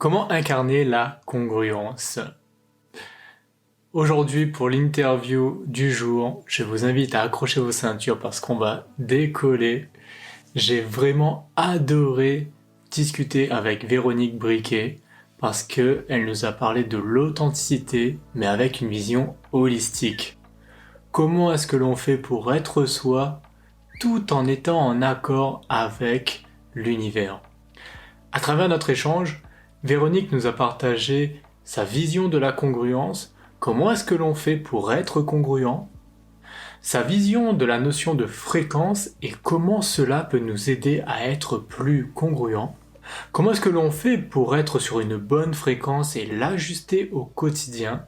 Comment incarner la congruence? Aujourd'hui, pour l'interview du jour, je vous invite à accrocher vos ceintures parce qu'on va décoller. J'ai vraiment adoré discuter avec Véronique Briquet parce qu'elle nous a parlé de l'authenticité, mais avec une vision holistique. Comment est-ce que l'on fait pour être soi tout en étant en accord avec l'univers? À travers notre échange, Véronique nous a partagé sa vision de la congruence, comment est-ce que l'on fait pour être congruent, sa vision de la notion de fréquence et comment cela peut nous aider à être plus congruent, comment est-ce que l'on fait pour être sur une bonne fréquence et l'ajuster au quotidien,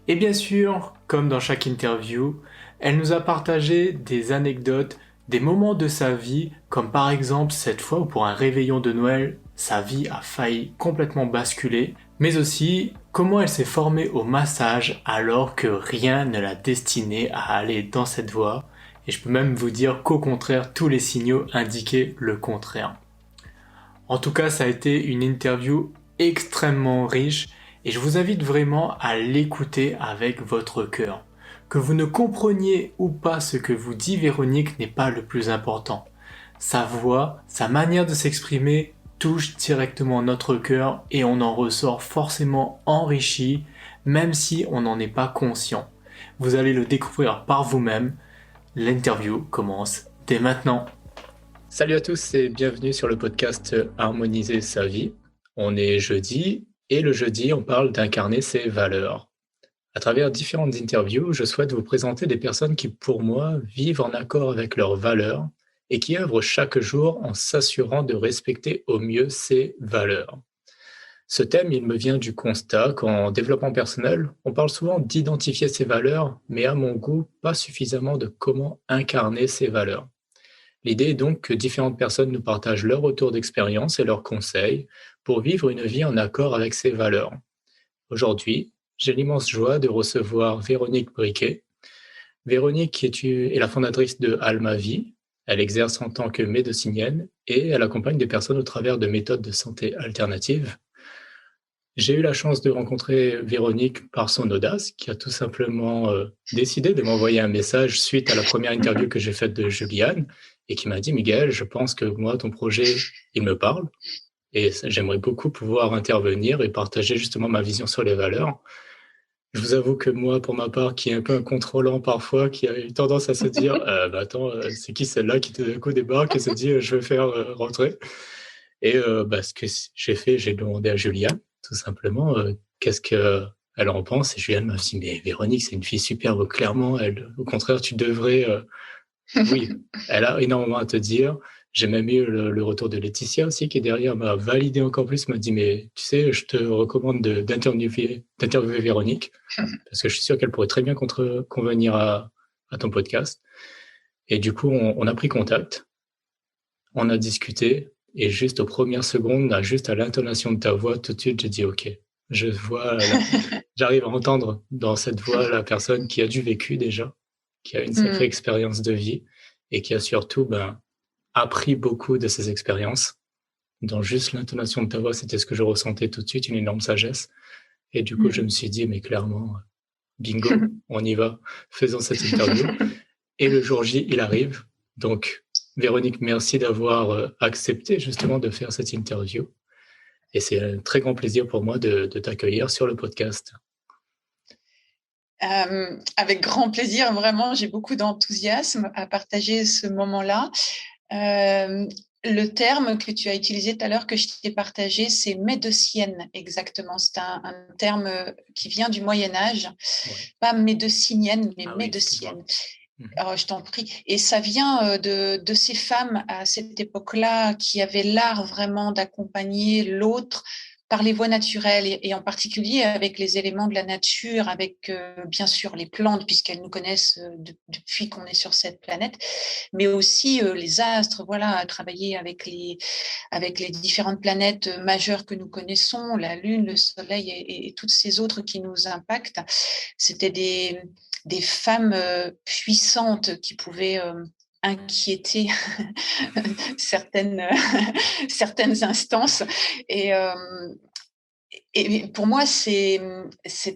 et bien sûr, comme dans chaque interview, elle nous a partagé des anecdotes, des moments de sa vie, comme par exemple cette fois où pour un réveillon de Noël, sa vie a failli complètement basculer, mais aussi comment elle s'est formée au massage alors que rien ne l'a destinée à aller dans cette voie, et je peux même vous dire qu'au contraire, tous les signaux indiquaient le contraire. En tout cas, ça a été une interview extrêmement riche et je vous invite vraiment à l'écouter avec votre cœur. Que vous ne compreniez ou pas ce que vous dit Véronique n'est pas le plus important. Sa voix, sa manière de s'exprimer touche directement notre cœur et on en ressort forcément enrichi, même si on n'en est pas conscient. Vous allez le découvrir par vous-même. L'interview commence dès maintenant. Salut à tous et bienvenue sur le podcast Harmoniser sa vie. On est jeudi et le jeudi, on parle d'incarner ses valeurs. À travers différentes interviews, je souhaite vous présenter des personnes qui, pour moi, vivent en accord avec leurs valeurs et qui œuvrent chaque jour en s'assurant de respecter au mieux ces valeurs. Ce thème, il me vient du constat qu'en développement personnel, on parle souvent d'identifier ses valeurs, mais à mon goût, pas suffisamment de comment incarner ces valeurs. L'idée est donc que différentes personnes nous partagent leur retour d'expérience et leurs conseils pour vivre une vie en accord avec ces valeurs. Aujourd'hui, j'ai l'immense joie de recevoir Véronique Briquet. Véronique est la fondatrice de Alma Vie. Elle exerce en tant que médecinienne et elle accompagne des personnes au travers de méthodes de santé alternatives. J'ai eu la chance de rencontrer Véronique par son audace, qui a tout simplement décidé de m'envoyer un message suite à la première interview que j'ai faite de Juliane et qui m'a dit « Miguel, je pense que moi, ton projet, il me parle et j'aimerais beaucoup pouvoir intervenir et partager justement ma vision sur les valeurs. » Je vous avoue que moi, pour ma part, qui est un peu un contrôlant parfois, qui a eu tendance à se dire attends, c'est qui celle-là qui tout d'un coup débarque et se dit je vais faire rentrer ?» Et ce que j'ai fait, j'ai demandé à Juliane, tout simplement, qu'est-ce qu'elle en pense. Et Juliane m'a dit, mais Véronique, c'est une fille superbe, clairement, elle, au contraire, tu devrais... Oui, elle a énormément à te dire. J'ai même eu le retour de Laetitia aussi, qui derrière m'a validé encore plus, m'a dit, mais tu sais, je te recommande d'interviewer Véronique, parce que je suis sûr qu'elle pourrait très bien convenir à ton podcast. Et du coup, on a pris contact, on a discuté, et juste aux premières secondes, juste à l'intonation de ta voix, tout de suite, j'ai dit OK. Je vois, j'arrive à entendre dans cette voix la personne qui a du vécu déjà, qui a une sacrée expérience de vie et qui a surtout appris beaucoup de ses expériences. Dans juste l'intonation de ta voix, c'était ce que je ressentais tout de suite, une énorme sagesse. Et du coup, je me suis dit, mais clairement, bingo, on y va, faisons cette interview. Et le jour J, il arrive. Donc, Véronique, merci d'avoir accepté justement de faire cette interview. Et c'est un très grand plaisir pour moi de t'accueillir sur le podcast. Avec grand plaisir, vraiment, j'ai beaucoup d'enthousiasme à partager ce moment-là. Le terme que tu as utilisé tout à l'heure, que je t'ai partagé, c'est médecienne, exactement. C'est un terme qui vient du Moyen-Âge, pas médecinienne, mais médecienne. Oh, je t'en prie. Et ça vient de ces femmes à cette époque-là qui avaient l'art vraiment d'accompagner l'autre par les voies naturelles et en particulier avec les éléments de la nature, avec bien sûr les plantes puisqu'elles nous connaissent depuis qu'on est sur cette planète, mais aussi les astres, voilà, travailler avec les différentes planètes majeures que nous connaissons, la Lune, le Soleil et toutes ces autres qui nous impactent. C'était des femmes puissantes qui pouvaient inquiéter certaines instances. Et pour moi, c'est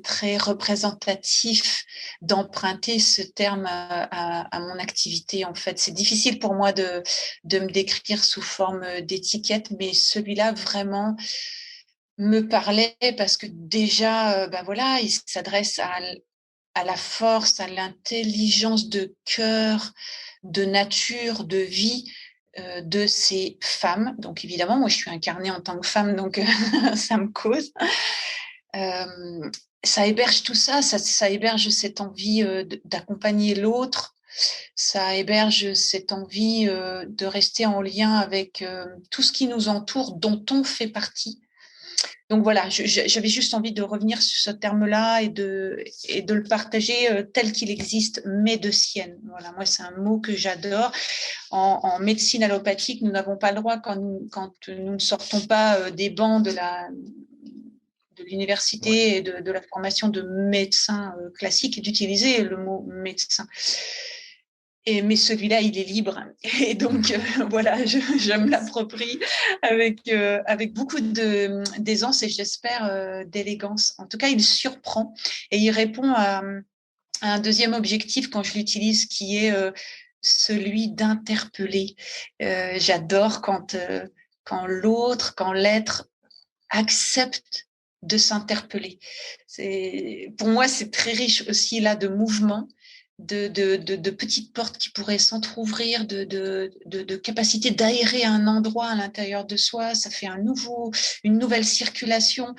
très représentatif d'emprunter ce terme à mon activité, en fait. C'est difficile pour moi de me décrire sous forme d'étiquette, mais celui-là vraiment me parlait parce que déjà, ben voilà, il s'adresse à la force, à l'intelligence de cœur, de nature, de vie de ces femmes. Donc évidemment, moi je suis incarnée en tant que femme, donc ça me cause. Euh, Ça héberge tout ça, ça héberge cette envie d'accompagner l'autre, ça héberge cette envie de rester en lien avec tout ce qui nous entoure, dont on fait partie. Donc voilà, j'avais juste envie de revenir sur ce terme-là et de le partager tel qu'il existe, médecienne. Voilà, moi c'est un mot que j'adore. En médecine allopathique, nous n'avons pas le droit quand nous ne sortons pas des bancs de l'université et de la formation de médecin classique d'utiliser le mot médecin. Mais celui-là, il est libre. Et donc, voilà, je me l'approprie avec beaucoup d'aisance et j'espère d'élégance. En tout cas, il surprend et il répond à un deuxième objectif quand je l'utilise qui est celui d'interpeller. J'adore quand l'autre, quand l'être accepte de s'interpeller. Pour moi, c'est très riche aussi là de mouvements, de petites portes qui pourraient s'entrouvrir, de capacité d'aérer un endroit à l'intérieur de soi. Ça fait une nouvelle circulation,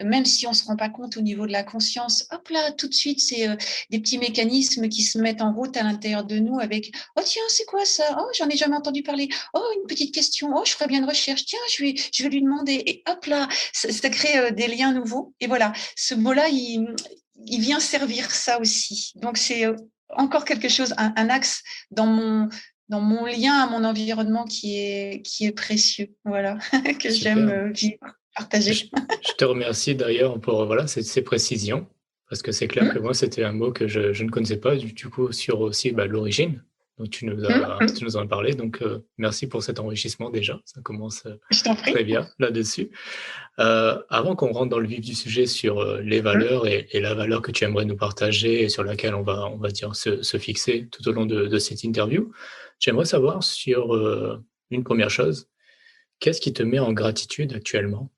même si on ne se rend pas compte au niveau de la conscience. Hop là, tout de suite, c'est des petits mécanismes qui se mettent en route à l'intérieur de nous avec « Oh tiens, c'est quoi ça? Oh, j'en ai jamais entendu parler. Oh, une petite question. Oh, je ferais bien une recherche. Tiens, je vais lui demander. » Et hop là, ça crée des liens nouveaux. Et voilà, ce mot-là, il vient servir ça aussi. Donc, c'est encore quelque chose, un axe dans mon lien à mon environnement qui est précieux, voilà, que Super. j'aime vivre, partager. Je te remercie d'ailleurs pour voilà, ces précisions, parce que c'est clair que moi, c'était un mot que je ne connaissais pas du coup sur aussi l'origine. Donc tu nous en as parlé, donc merci pour cet enrichissement déjà, ça commence Je t'en prie. très bien là-dessus. Avant qu'on rentre dans le vif du sujet sur les valeurs et la valeur que tu aimerais nous partager et sur laquelle on va dire se fixer tout au long de cette interview, j'aimerais savoir sur une première chose, qu'est-ce qui te met en gratitude actuellement?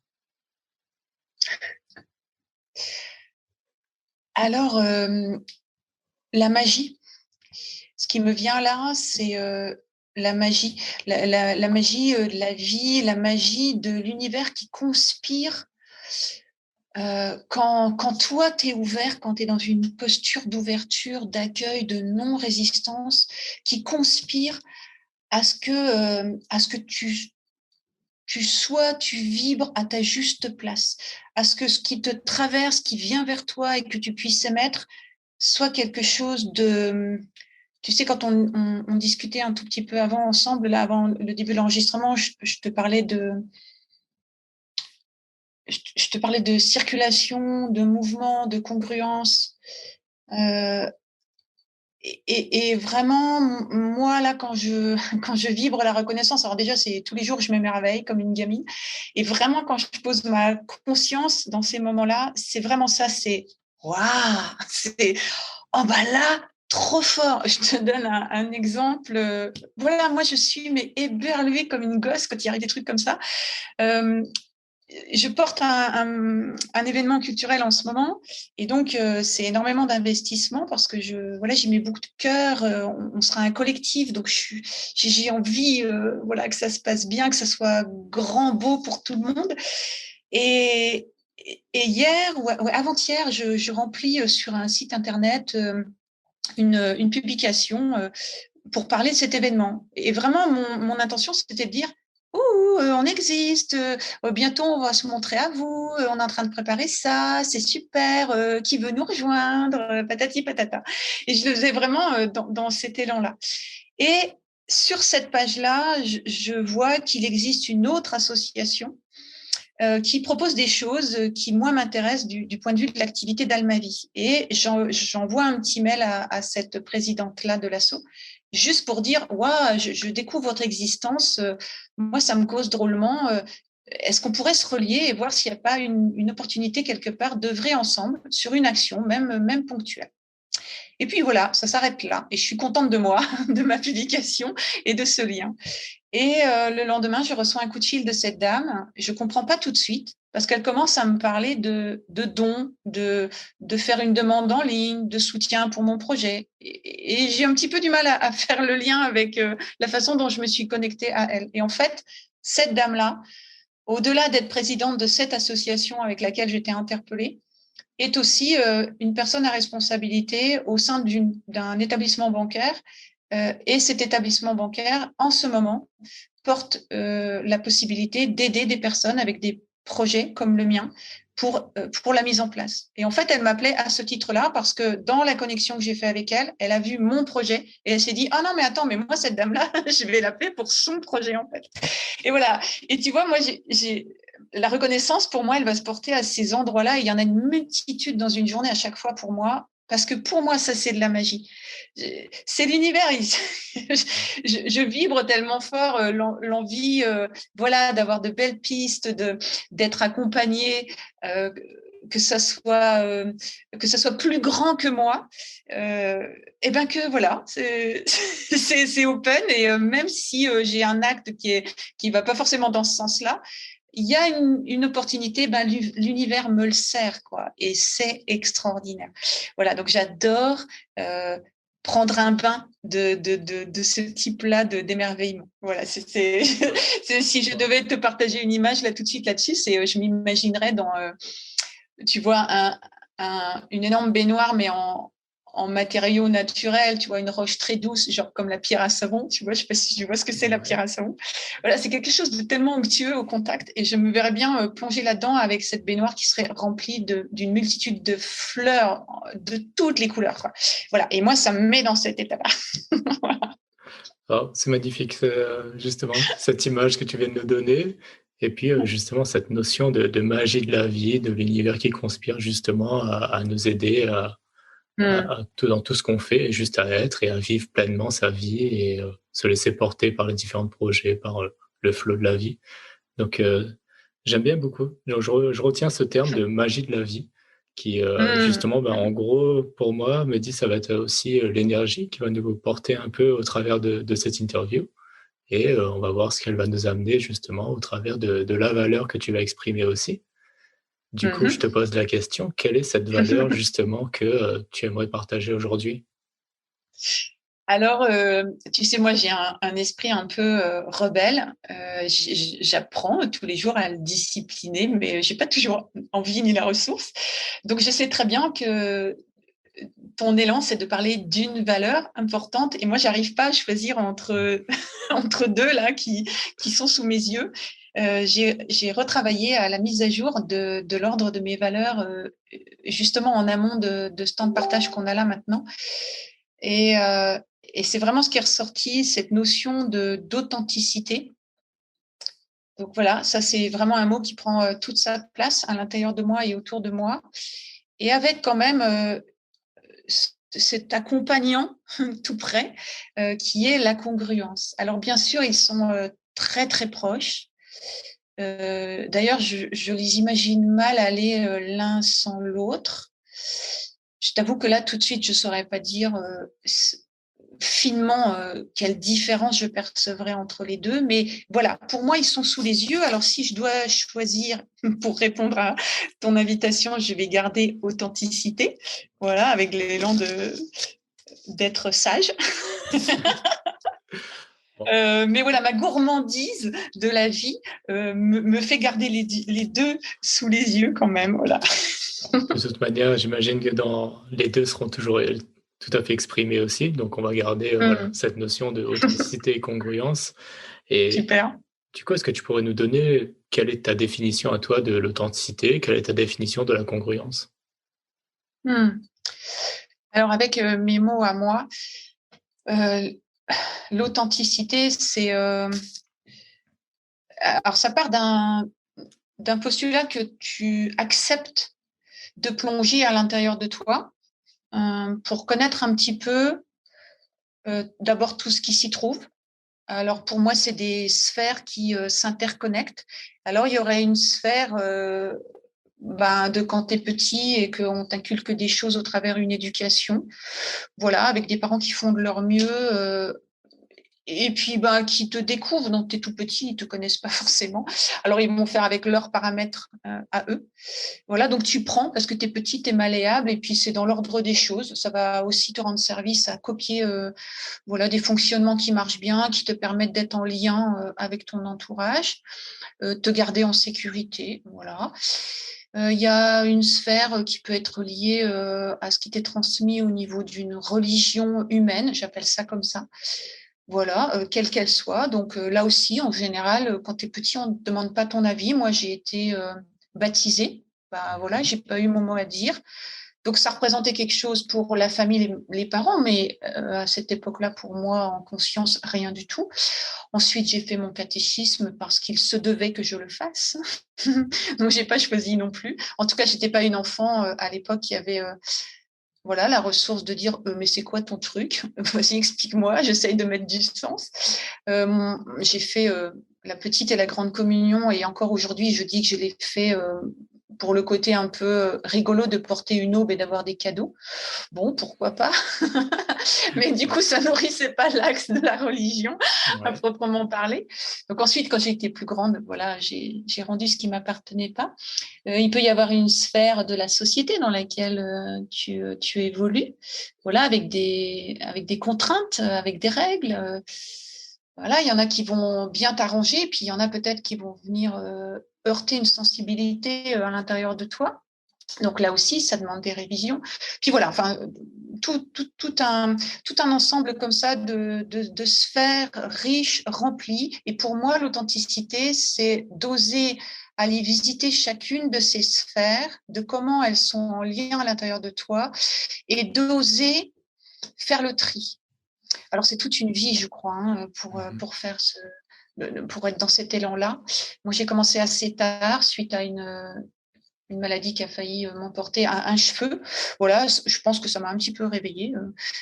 Alors, la magie. Ce qui me vient là, c'est la magie, la magie de la vie, la magie de l'univers qui conspire. Quand toi, tu es ouvert, quand tu es dans une posture d'ouverture, d'accueil, de non-résistance, qui conspire à ce que tu sois, tu vibres à ta juste place, à ce que ce qui te traverse, qui vient vers toi et que tu puisses émettre, soit quelque chose de... Tu sais, quand on discutait un tout petit peu avant ensemble, là, avant le début de l'enregistrement, je te parlais de circulation, de mouvement, de congruence. Euh, et vraiment, moi, là, quand je vibre la reconnaissance, alors déjà, c'est tous les jours, je m'émerveille comme une gamine. Et vraiment, quand je pose ma conscience dans ces moments-là, c'est vraiment ça, c'est waouh, c'est oh bah là, trop fort. Je te donne un exemple. Voilà, moi, je suis mais éberluée comme une gosse quand il arrive des trucs comme ça. Euh, je porte un événement culturel en ce moment et donc c'est énormément d'investissement parce que voilà, j'y mets beaucoup de cœur. On sera un collectif, donc j'ai envie voilà, que ça se passe bien, que ça soit grand, beau pour tout le monde. Et, et hier, ouais, avant-hier, je remplis sur un site internet une publication pour parler de cet événement. Et vraiment, mon intention, c'était de dire on existe, bientôt on va se montrer à vous, on est en train de préparer ça, c'est super, qui veut nous rejoindre, patati patata. Et je le faisais vraiment dans cet élan-là. Et sur cette page-là, je vois qu'il existe une autre association qui propose des choses qui, moi, m'intéressent du point de vue de l'activité d'Almavi. Et j'envoie un petit mail à cette présidente-là de l'asso, juste pour dire, je découvre votre existence, moi, ça me cause drôlement. est-ce qu'on pourrait se relier et voir s'il n'y a pas une opportunité quelque part d'œuvrer ensemble sur une action, même ponctuelle. Et puis voilà, ça s'arrête là. Et je suis contente de moi, de ma publication et de ce lien. Et le lendemain, je reçois un coup de fil de cette dame. Je ne comprends pas tout de suite parce qu'elle commence à me parler de dons, de faire une demande en ligne, de soutien pour mon projet. Et j'ai un petit peu du mal à faire le lien avec la façon dont je me suis connectée à elle. Et en fait, cette dame-là, au-delà d'être présidente de cette association avec laquelle j'étais interpellée, est aussi une personne à responsabilité au sein d'un établissement bancaire. Et cet établissement bancaire, en ce moment, porte la possibilité d'aider des personnes avec des projets comme le mien pour la mise en place. Et en fait, elle m'appelait à ce titre-là parce que dans la connexion que j'ai fait avec elle, elle a vu mon projet et elle s'est dit « Ah non, mais attends, mais moi, cette dame-là, je vais l'appeler pour son projet, en fait. » Et voilà. Et tu vois, moi, la reconnaissance, pour moi, elle va se porter à ces endroits-là. Il y en a une multitude dans une journée à chaque fois pour moi. Parce que pour moi, ça, c'est de la magie. C'est l'univers. Je vibre tellement fort l'envie, voilà, d'avoir de belles pistes, d'être accompagnée, euh, que ça soit plus grand que moi. Et ben que voilà, c'est open. Et même si j'ai un acte qui va pas forcément dans ce sens-là, il y a une opportunité, ben, l'univers me le sert, quoi, et c'est extraordinaire. Voilà, donc j'adore prendre un bain de ce type-là d'émerveillement. Voilà, si je devais te partager une image là tout de suite là-dessus, je m'imaginerais dans, tu vois, une énorme baignoire, mais en matériaux naturels, tu vois, une roche très douce, genre comme la pierre à savon, tu vois, je sais pas si tu vois ce que c'est la pierre à savon. Voilà, c'est quelque chose de tellement onctueux au contact et je me verrais bien plonger là-dedans avec cette baignoire qui serait remplie d'une multitude de fleurs de toutes les couleurs, quoi. Voilà, et moi, ça me met dans cet état-là. Voilà. Oh, c'est magnifique, justement, cette image que tu viens de nous donner. Et puis, justement, cette notion de magie de la vie, de l'univers qui conspire justement à nous aider dans tout ce qu'on fait, et juste à être et à vivre pleinement sa vie et se laisser porter par les différents projets, par le flot de la vie. Donc, j'aime bien beaucoup. Donc, je retiens ce terme de magie de la vie qui, justement, ben, en gros, pour moi, me dit ça va être aussi l'énergie qui va nous porter un peu au travers de cette interview. Et on va voir ce qu'elle va nous amener justement au travers de la valeur que tu vas exprimer aussi. Du coup, je te pose la question, quelle est cette valeur justement que tu aimerais partager aujourd'hui? Alors, tu sais, moi, j'ai un esprit un peu rebelle. J'apprends tous les jours à le discipliner, mais j'ai pas toujours envie ni la ressource. Donc, je sais très bien que ton élan, c'est de parler d'une valeur importante. Et moi, j'arrive pas à choisir entre, entre deux là qui sont sous mes yeux. J'ai retravaillé à la mise à jour de l'ordre de mes valeurs, justement en amont de ce temps de partage qu'on a là maintenant. Et, et c'est vraiment ce qui est ressorti, cette notion d'authenticité. Donc voilà, ça c'est vraiment un mot qui prend toute sa place à l'intérieur de moi et autour de moi. Et avec quand même cet accompagnant tout près qui est la congruence. Alors bien sûr, ils sont très très proches. D'ailleurs, je les imagine mal aller l'un sans l'autre. Je t'avoue que là, tout de suite, je ne saurais pas dire finement quelle différence je percevrais entre les deux. Mais voilà, pour moi, ils sont sous les yeux. Alors, si je dois choisir pour répondre à ton invitation, je vais garder authenticité. Voilà, avec l'élan d'être sage. Mais voilà, ma gourmandise de la vie me fait garder les deux sous les yeux quand même. Voilà. De toute manière, j'imagine que les deux seront toujours tout à fait exprimés aussi. Donc, on va garder voilà, cette notion d'authenticité et congruence. Et super. du coup, est-ce que tu pourrais nous donner quelle est ta définition à toi de l'authenticité? Quelle est ta définition de la congruence? Alors, avec mes mots à moi, l'authenticité, c'est... alors, ça part d'un postulat que tu acceptes de plonger à l'intérieur de toi pour connaître un petit peu d'abord tout ce qui s'y trouve, Alors pour moi, c'est des sphères qui s'interconnectent. Alors il y aurait une sphère de quand tu es petit et qu'on t'inculque des choses au travers d'une éducation, voilà, avec des parents qui font de leur mieux. Et puis qui te découvrent, donc tu es tout petit, ils ne te connaissent pas forcément. Alors ils vont faire avec leurs paramètres à eux. Voilà, donc tu prends parce que tu es petit, tu es malléable, et puis c'est dans l'ordre des choses. Ça va aussi te rendre service à copier des fonctionnements qui marchent bien, qui te permettent d'être en lien avec ton entourage, te garder en sécurité. Voilà. Il y a une sphère qui peut être liée à ce qui t'est transmis au niveau d'une religion humaine, j'appelle ça comme ça. Voilà, quelle qu'elle soit. Donc là aussi, en général, quand tu es petit, on ne te demande pas ton avis. Moi, j'ai été baptisée. Voilà, j'ai pas eu mon mot à dire. Donc ça représentait quelque chose pour la famille, les parents, mais à cette époque-là, pour moi, en conscience, rien du tout. Ensuite, j'ai fait mon catéchisme parce qu'il se devait que je le fasse. Donc j'ai pas choisi non plus. En tout cas, j'étais pas une enfant à l'époque qui avait la ressource de dire mais c'est quoi ton truc? Vas-y, explique-moi, j'essaye de mettre du sens. J'ai fait la petite et la grande communion, et encore aujourd'hui, je dis que je l'ai fait pour le côté un peu rigolo de porter une aube et d'avoir des cadeaux. Bon, pourquoi pas? Mais du coup, ça nourrissait pas l'axe de la religion à proprement parler. Donc ensuite, quand j'ai été plus grande, voilà, j'ai rendu ce qui m'appartenait pas. Il peut y avoir une sphère de la société dans laquelle tu évolues, voilà, avec des contraintes, avec des règles. Voilà, il y en a qui vont bien t'arranger, puis il y en a peut-être qui vont venir heurter une sensibilité à l'intérieur de toi. Donc là aussi, ça demande des révisions. Puis voilà, enfin, tout un ensemble comme ça de sphères riches, remplies. Et pour moi, l'authenticité, c'est d'oser aller visiter chacune de ces sphères, de comment elles sont en lien à l'intérieur de toi, et d'oser faire le tri. Alors c'est toute une vie, je crois, pour faire pour être dans cet élan-là. Moi, j'ai commencé assez tard, suite à une maladie qui a failli m'emporter un cheveu. Voilà, je pense que ça m'a un petit peu réveillée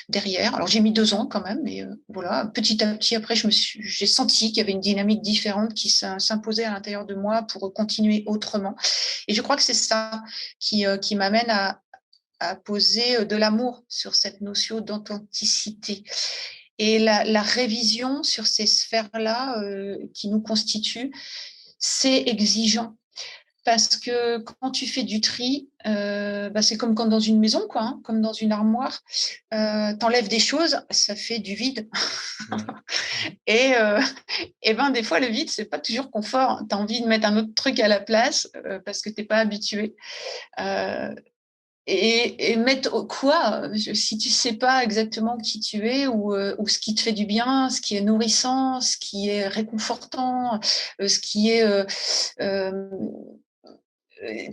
derrière. Alors j'ai mis 2 ans quand même, mais voilà, petit à petit après, j'ai senti qu'il y avait une dynamique différente qui s'imposait à l'intérieur de moi pour continuer autrement. Et je crois que c'est ça qui m'amène à poser de l'amour sur cette notion d'authenticité. Et la révision sur ces sphères-là qui nous constituent, c'est exigeant. Parce que quand tu fais du tri, c'est comme quand dans une maison, quoi, hein, comme dans une armoire. T'enlèves des choses, ça fait du vide. Et des fois, le vide, c'est pas toujours confort. Tu as envie de mettre un autre truc à la place parce que t'es pas habitué. Et mettre quoi si tu sais pas exactement qui tu es ou ce qui te fait du bien, ce qui est nourrissant, ce qui est réconfortant, ce qui est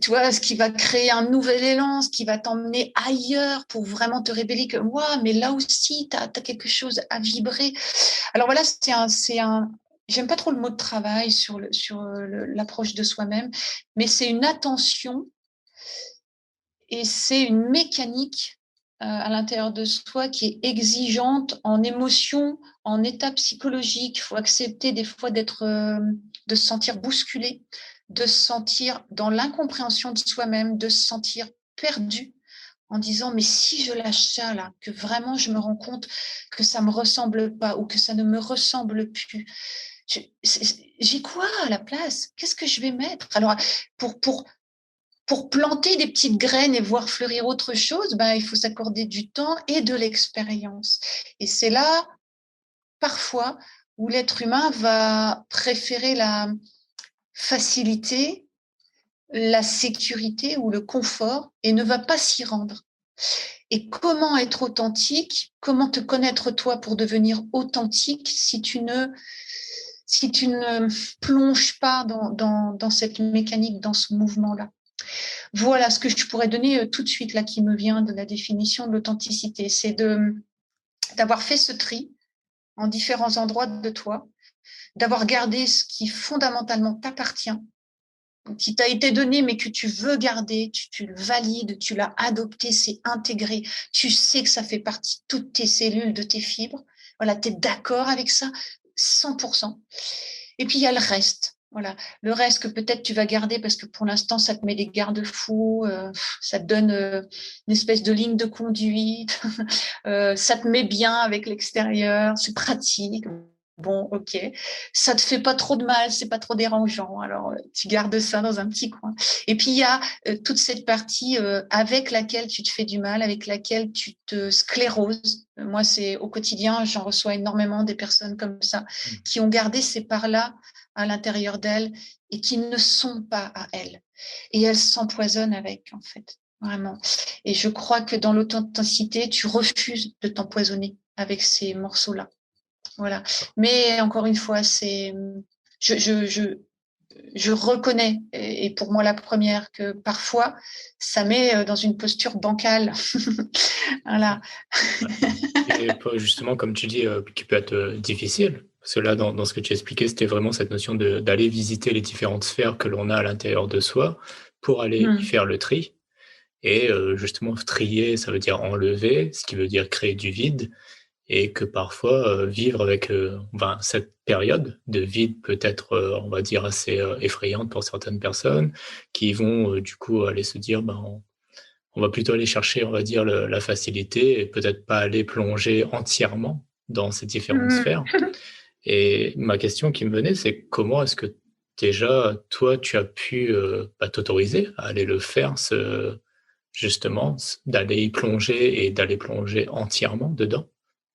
tu vois, ce qui va créer un nouvel élan, ce qui va t'emmener ailleurs pour vraiment te révéler que moi, mais là aussi, tu as quelque chose à vibrer. Alors voilà, j'aime pas trop le mot de travail sur l'approche de soi-même, mais c'est une attention et c'est une mécanique à l'intérieur de soi qui est exigeante en émotion, en état psychologique. Il faut accepter des fois de se sentir bousculé, de se sentir dans l'incompréhension de soi-même, de se sentir perdu en disant mais si je lâche ça là, que vraiment je me rends compte que ça me ressemble pas ou que ça ne me ressemble plus, j'ai quoi à la place? Qu'est-ce que je vais mettre? Alors pour planter des petites graines et voir fleurir autre chose, il faut s'accorder du temps et de l'expérience. Et c'est là, parfois, où l'être humain va préférer la facilité, la sécurité ou le confort et ne va pas s'y rendre. Et comment être authentique? Comment te connaître toi pour devenir authentique si tu ne plonges pas dans cette mécanique, dans ce mouvement-là? Voilà ce que je pourrais donner tout de suite là qui me vient de la définition de l'authenticité. C'est d'avoir fait ce tri en différents endroits de toi, d'avoir gardé ce qui fondamentalement t'appartient, qui t'a été donné mais que tu veux garder, tu le valides, tu l'as adopté, c'est intégré, tu sais que ça fait partie de toutes tes cellules, de tes fibres. Voilà, tu es d'accord avec ça. 100%. Et puis, il y a le reste. Voilà, le reste que peut-être tu vas garder parce que pour l'instant, ça te met des garde-fous, ça te donne une espèce de ligne de conduite, ça te met bien avec l'extérieur, c'est pratique. Bon, ok, ça te fait pas trop de mal, c'est pas trop dérangeant. Alors, tu gardes ça dans un petit coin. Et puis, il y a toute cette partie avec laquelle tu te fais du mal, avec laquelle tu te scléroses. Moi, c'est au quotidien, j'en reçois énormément des personnes comme ça qui ont gardé ces parts-là à l'intérieur d'elles et qui ne sont pas à elles. Et elles s'empoisonnent avec, en fait, vraiment. Et je crois que dans l'authenticité, tu refuses de t'empoisonner avec ces morceaux-là. Voilà. Mais encore une fois, je reconnais, et pour moi la première, que parfois, ça met dans une posture bancale. Voilà. Et justement, comme tu dis, qui peut être difficile. Parce que là, dans ce que tu expliquais, c'était vraiment cette notion d'aller visiter les différentes sphères que l'on a à l'intérieur de soi pour aller y faire le tri. Et justement, trier, ça veut dire enlever, ce qui veut dire créer du vide. Et que parfois, vivre avec cette période de vide peut être, on va dire, assez effrayante pour certaines personnes qui vont du coup aller se dire, on va plutôt aller chercher, on va dire, la facilité et peut-être pas aller plonger entièrement dans ces différentes sphères. Et ma question qui me venait, c'est comment est-ce que déjà, toi, tu as pu t'autoriser à aller le faire, justement, d'aller y plonger et d'aller plonger entièrement dedans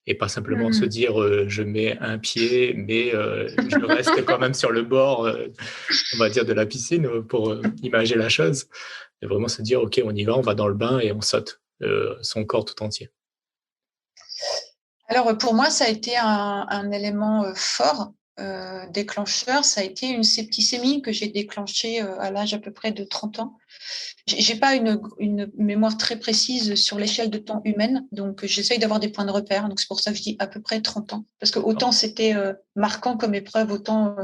et pas simplement se dire je mets un pied, mais je reste quand même sur le bord, on va dire, de la piscine pour imager la chose. Et vraiment se dire, OK, on y va, on va dans le bain et on saute son corps tout entier. Alors, pour moi, ça a été un élément fort déclencheur. Ça a été une septicémie que j'ai déclenchée à l'âge à peu près de 30 ans. J'ai pas une mémoire très précise sur l'échelle de temps humaine, donc j'essaye d'avoir des points de repère. Donc, c'est pour ça que je dis à peu près 30 ans. Parce que autant c'était marquant comme épreuve, autant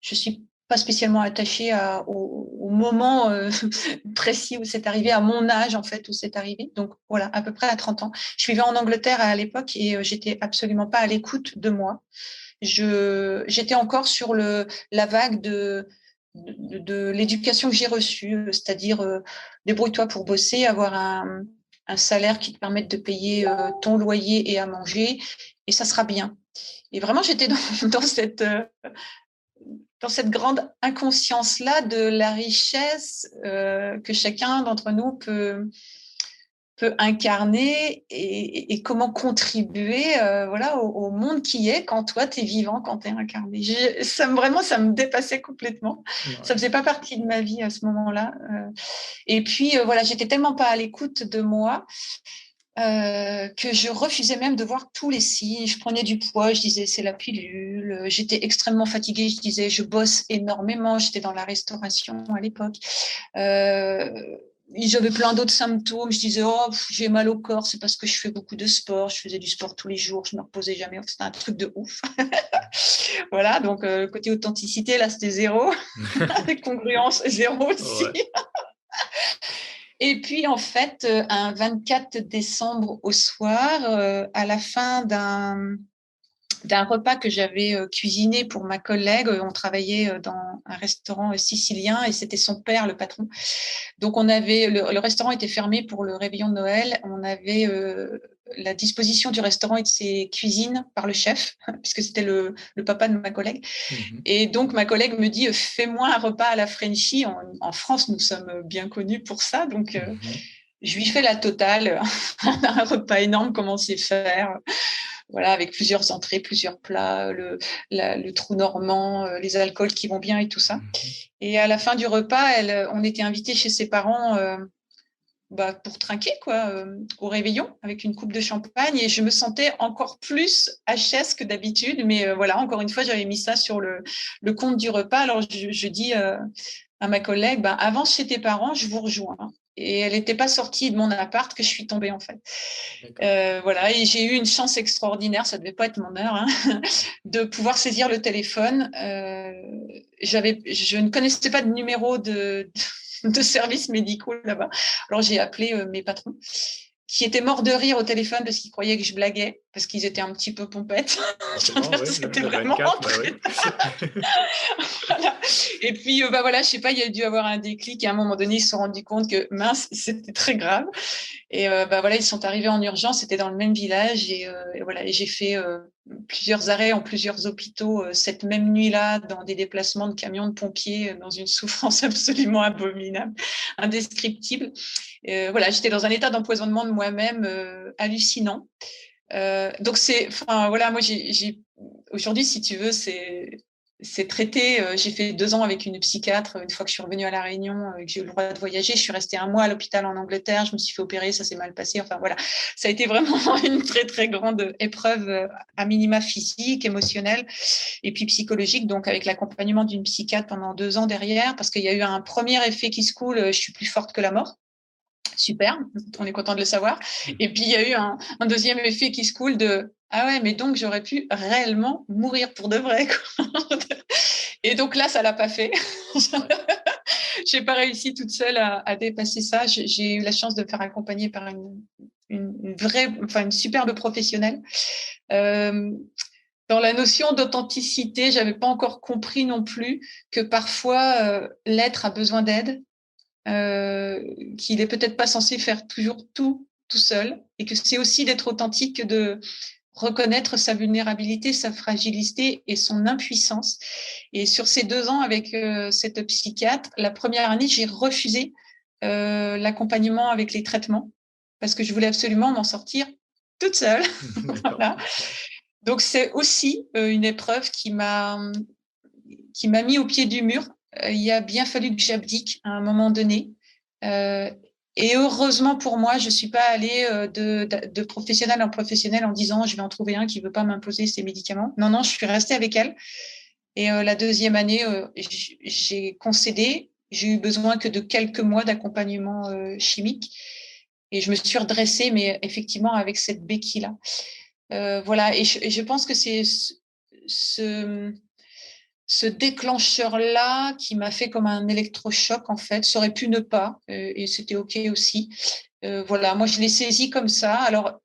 je suis pas spécialement attachée au moment précis où c'est arrivé, à mon âge en fait où c'est arrivé. Donc voilà, à peu près à 30 ans. Je vivais en Angleterre à l'époque et j'étais absolument pas à l'écoute de moi. J'étais encore sur la vague de l'éducation que j'ai reçue, c'est-à-dire débrouille-toi pour bosser, avoir un salaire qui te permette de payer ton loyer et à manger, et ça sera bien. Et vraiment, j'étais dans cette grande inconscience-là de la richesse que chacun d'entre nous peut incarner et comment contribuer voilà, au monde qui est quand toi, tu es vivant, quand tu es incarné. Vraiment, ça me dépassait complètement. Ouais. Ça ne faisait pas partie de ma vie à ce moment-là. Et puis, voilà, j'étais tellement pas à l'écoute de moi que je refusais même de voir tous les signes. Je prenais du poids, je disais c'est la pilule. J'étais extrêmement fatiguée, je disais je bosse énormément. J'étais dans la restauration à l'époque. J'avais plein d'autres symptômes. Je disais oh j'ai mal au corps, c'est parce que je fais beaucoup de sport. Je faisais du sport tous les jours, je ne me reposais jamais. C'était un truc de ouf. Voilà, donc côté authenticité là c'était zéro. Congruence zéro aussi. Ouais. Et puis, en fait, un 24 décembre au soir, à la fin d'un repas que j'avais cuisiné pour ma collègue, on travaillait dans un restaurant sicilien et c'était son père, le patron. Donc, le restaurant était fermé pour le réveillon de Noël. On avait la disposition du restaurant et de ses cuisines par le chef, puisque c'était le papa de ma collègue. Mm-hmm. Et donc, ma collègue me dit, fais-moi un repas à la Frenchie. En France, nous sommes bien connus pour ça. Donc, je lui fais la totale, un repas énorme, comment c'est faire. Voilà, avec plusieurs entrées, plusieurs plats, le trou normand, les alcools qui vont bien et tout ça. Mm-hmm. Et à la fin du repas, on était invités chez ses parents pour trinquer au réveillon avec une coupe de champagne. Et je me sentais encore plus HS que d'habitude. Mais voilà, encore une fois, j'avais mis ça sur le compte du repas. Alors, je dis à ma collègue, avance chez tes parents, je vous rejoins. Et elle n'était pas sortie de mon appart que je suis tombée, en fait. Voilà, et j'ai eu une chance extraordinaire, ça ne devait pas être mon heure, de pouvoir saisir le téléphone. Je ne connaissais pas de numéro de services médicaux là-bas. Alors, j'ai appelé mes patrons qui étaient morts de rire au téléphone parce qu'ils croyaient que je blaguais, parce qu'ils étaient un petit peu pompettes. C'était le vraiment 24, bah oui. Voilà. Et puis, voilà, je sais pas, il y a dû avoir un déclic. Et à un moment donné, ils se sont rendus compte que, mince, c'était très grave. Et voilà, ils sont arrivés en urgence. C'était dans le même village. Et voilà, et j'ai fait plusieurs arrêts en plusieurs hôpitaux cette même nuit-là, dans des déplacements de camions de pompiers, dans une souffrance absolument abominable, indescriptible. Voilà, j'étais dans un état d'empoisonnement de moi-même hallucinant. Donc voilà, moi aujourd'hui, si tu veux, c'est traité. J'ai fait 2 ans avec une psychiatre. Une fois que je suis revenue à La Réunion, que j'ai eu le droit de voyager, je suis restée 1 mois à l'hôpital en Angleterre. Je me suis fait opérer, ça s'est mal passé. Enfin voilà, ça a été vraiment une très très grande épreuve, à minima physique, émotionnelle et puis psychologique. Donc avec l'accompagnement d'une psychiatre pendant 2 ans derrière, parce qu'il y a eu un premier effet qui se coule. Je suis plus forte que la mort. Super, on est content de le savoir. Et puis, il y a eu un deuxième effet qui se coule de « Ah ouais, mais donc j'aurais pu réellement mourir pour de vrai. » Et donc là, ça ne l'a pas fait. Je n'ai pas réussi toute seule à dépasser ça. J'ai eu la chance de me faire accompagner par une superbe professionnelle. Dans la notion d'authenticité, je n'avais pas encore compris non plus que parfois, l'être a besoin d'aide. Qu'il n'est peut-être pas censé faire toujours tout seul, et que c'est aussi d'être authentique, de reconnaître sa vulnérabilité, sa fragilité et son impuissance. Et sur ces 2 ans avec cette psychiatre, la première année, j'ai refusé l'accompagnement avec les traitements parce que je voulais absolument m'en sortir toute seule. Voilà. Donc c'est aussi une épreuve qui m'a mis au pied du mur. Il a bien fallu que j'abdique à un moment donné. Et heureusement pour moi, je ne suis pas allée de professionnel en professionnel en disant je vais en trouver un qui ne veut pas m'imposer ces médicaments. Non, non, je suis restée avec elle. Et la 2e année, j'ai concédé. J'ai eu besoin que de quelques mois d'accompagnement chimique. Et je me suis redressée, mais effectivement avec cette béquille-là. Voilà, et je pense que c'est ce déclencheur-là qui m'a fait comme un électrochoc, en fait. Ça aurait pu ne pas, et c'était OK aussi. Voilà, moi, je l'ai saisi comme ça. Alors,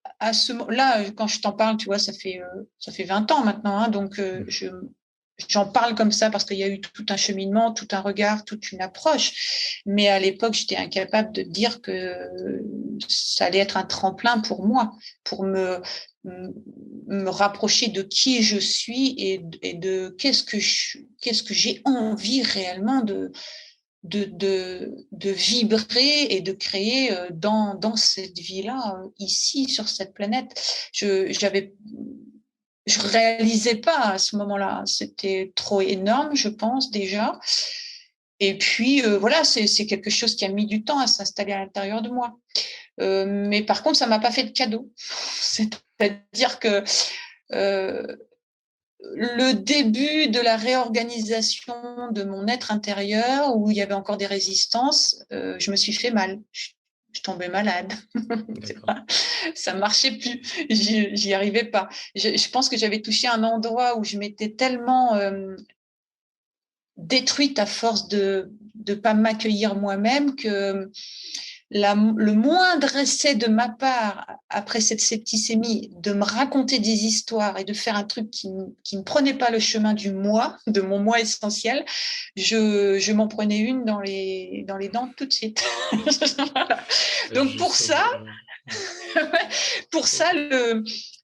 là, quand je t'en parle, tu vois, ça fait 20 ans maintenant, hein, donc j'en parle comme ça parce qu'il y a eu tout un cheminement, tout un regard, toute une approche. Mais à l'époque, j'étais incapable de dire que ça allait être un tremplin pour moi, pour me rapprocher de qui je suis et de qu'est-ce que j'ai envie réellement de vibrer et de créer dans cette vie-là, ici, sur cette planète. Je réalisais pas à ce moment-là. C'était trop énorme, je pense, déjà. Et puis, voilà, c'est quelque chose qui a mis du temps à s'installer à l'intérieur de moi. Mais par contre, ça m'a pas fait de cadeau. C'est-à-dire que le début de la réorganisation de mon être intérieur, où il y avait encore des résistances, je me suis fait mal. Je tombais malade. Ça marchait plus. J'y arrivais pas. Je pense que j'avais touché un endroit où je m'étais tellement détruite à force de pas m'accueillir moi-même que le moindre essai de ma part, après cette septicémie, de me raconter des histoires et de faire un truc qui ne prenait pas le chemin du moi, de mon moi essentiel, je m'en prenais une dans les dents tout de suite. Voilà. Donc pour ça,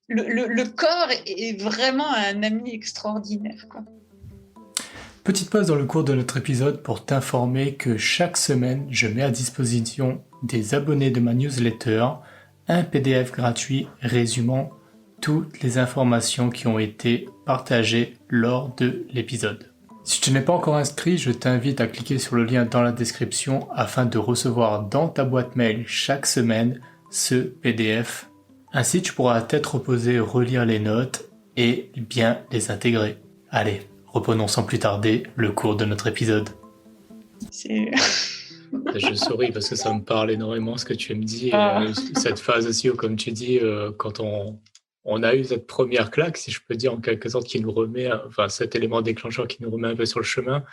le corps est vraiment un ami extraordinaire, quoi. Petite pause dans le cours de notre épisode pour t'informer que chaque semaine, je mets à disposition des abonnés de ma newsletter un PDF gratuit résumant toutes les informations qui ont été partagées lors de l'épisode. Si tu n'es pas encore inscrit, je t'invite à cliquer sur le lien dans la description afin de recevoir dans ta boîte mail chaque semaine ce PDF. Ainsi, tu pourras à tête reposée relire les notes et bien les intégrer. Allez, reprenons sans plus tarder le cours de notre épisode. Je souris parce que ça me parle énormément ce que tu me dis. Cette phase aussi où, comme tu dis, quand on a eu cette première claque, si je peux dire en quelque sorte, qui nous remet, enfin cet élément déclencheur qui nous remet un peu sur le chemin,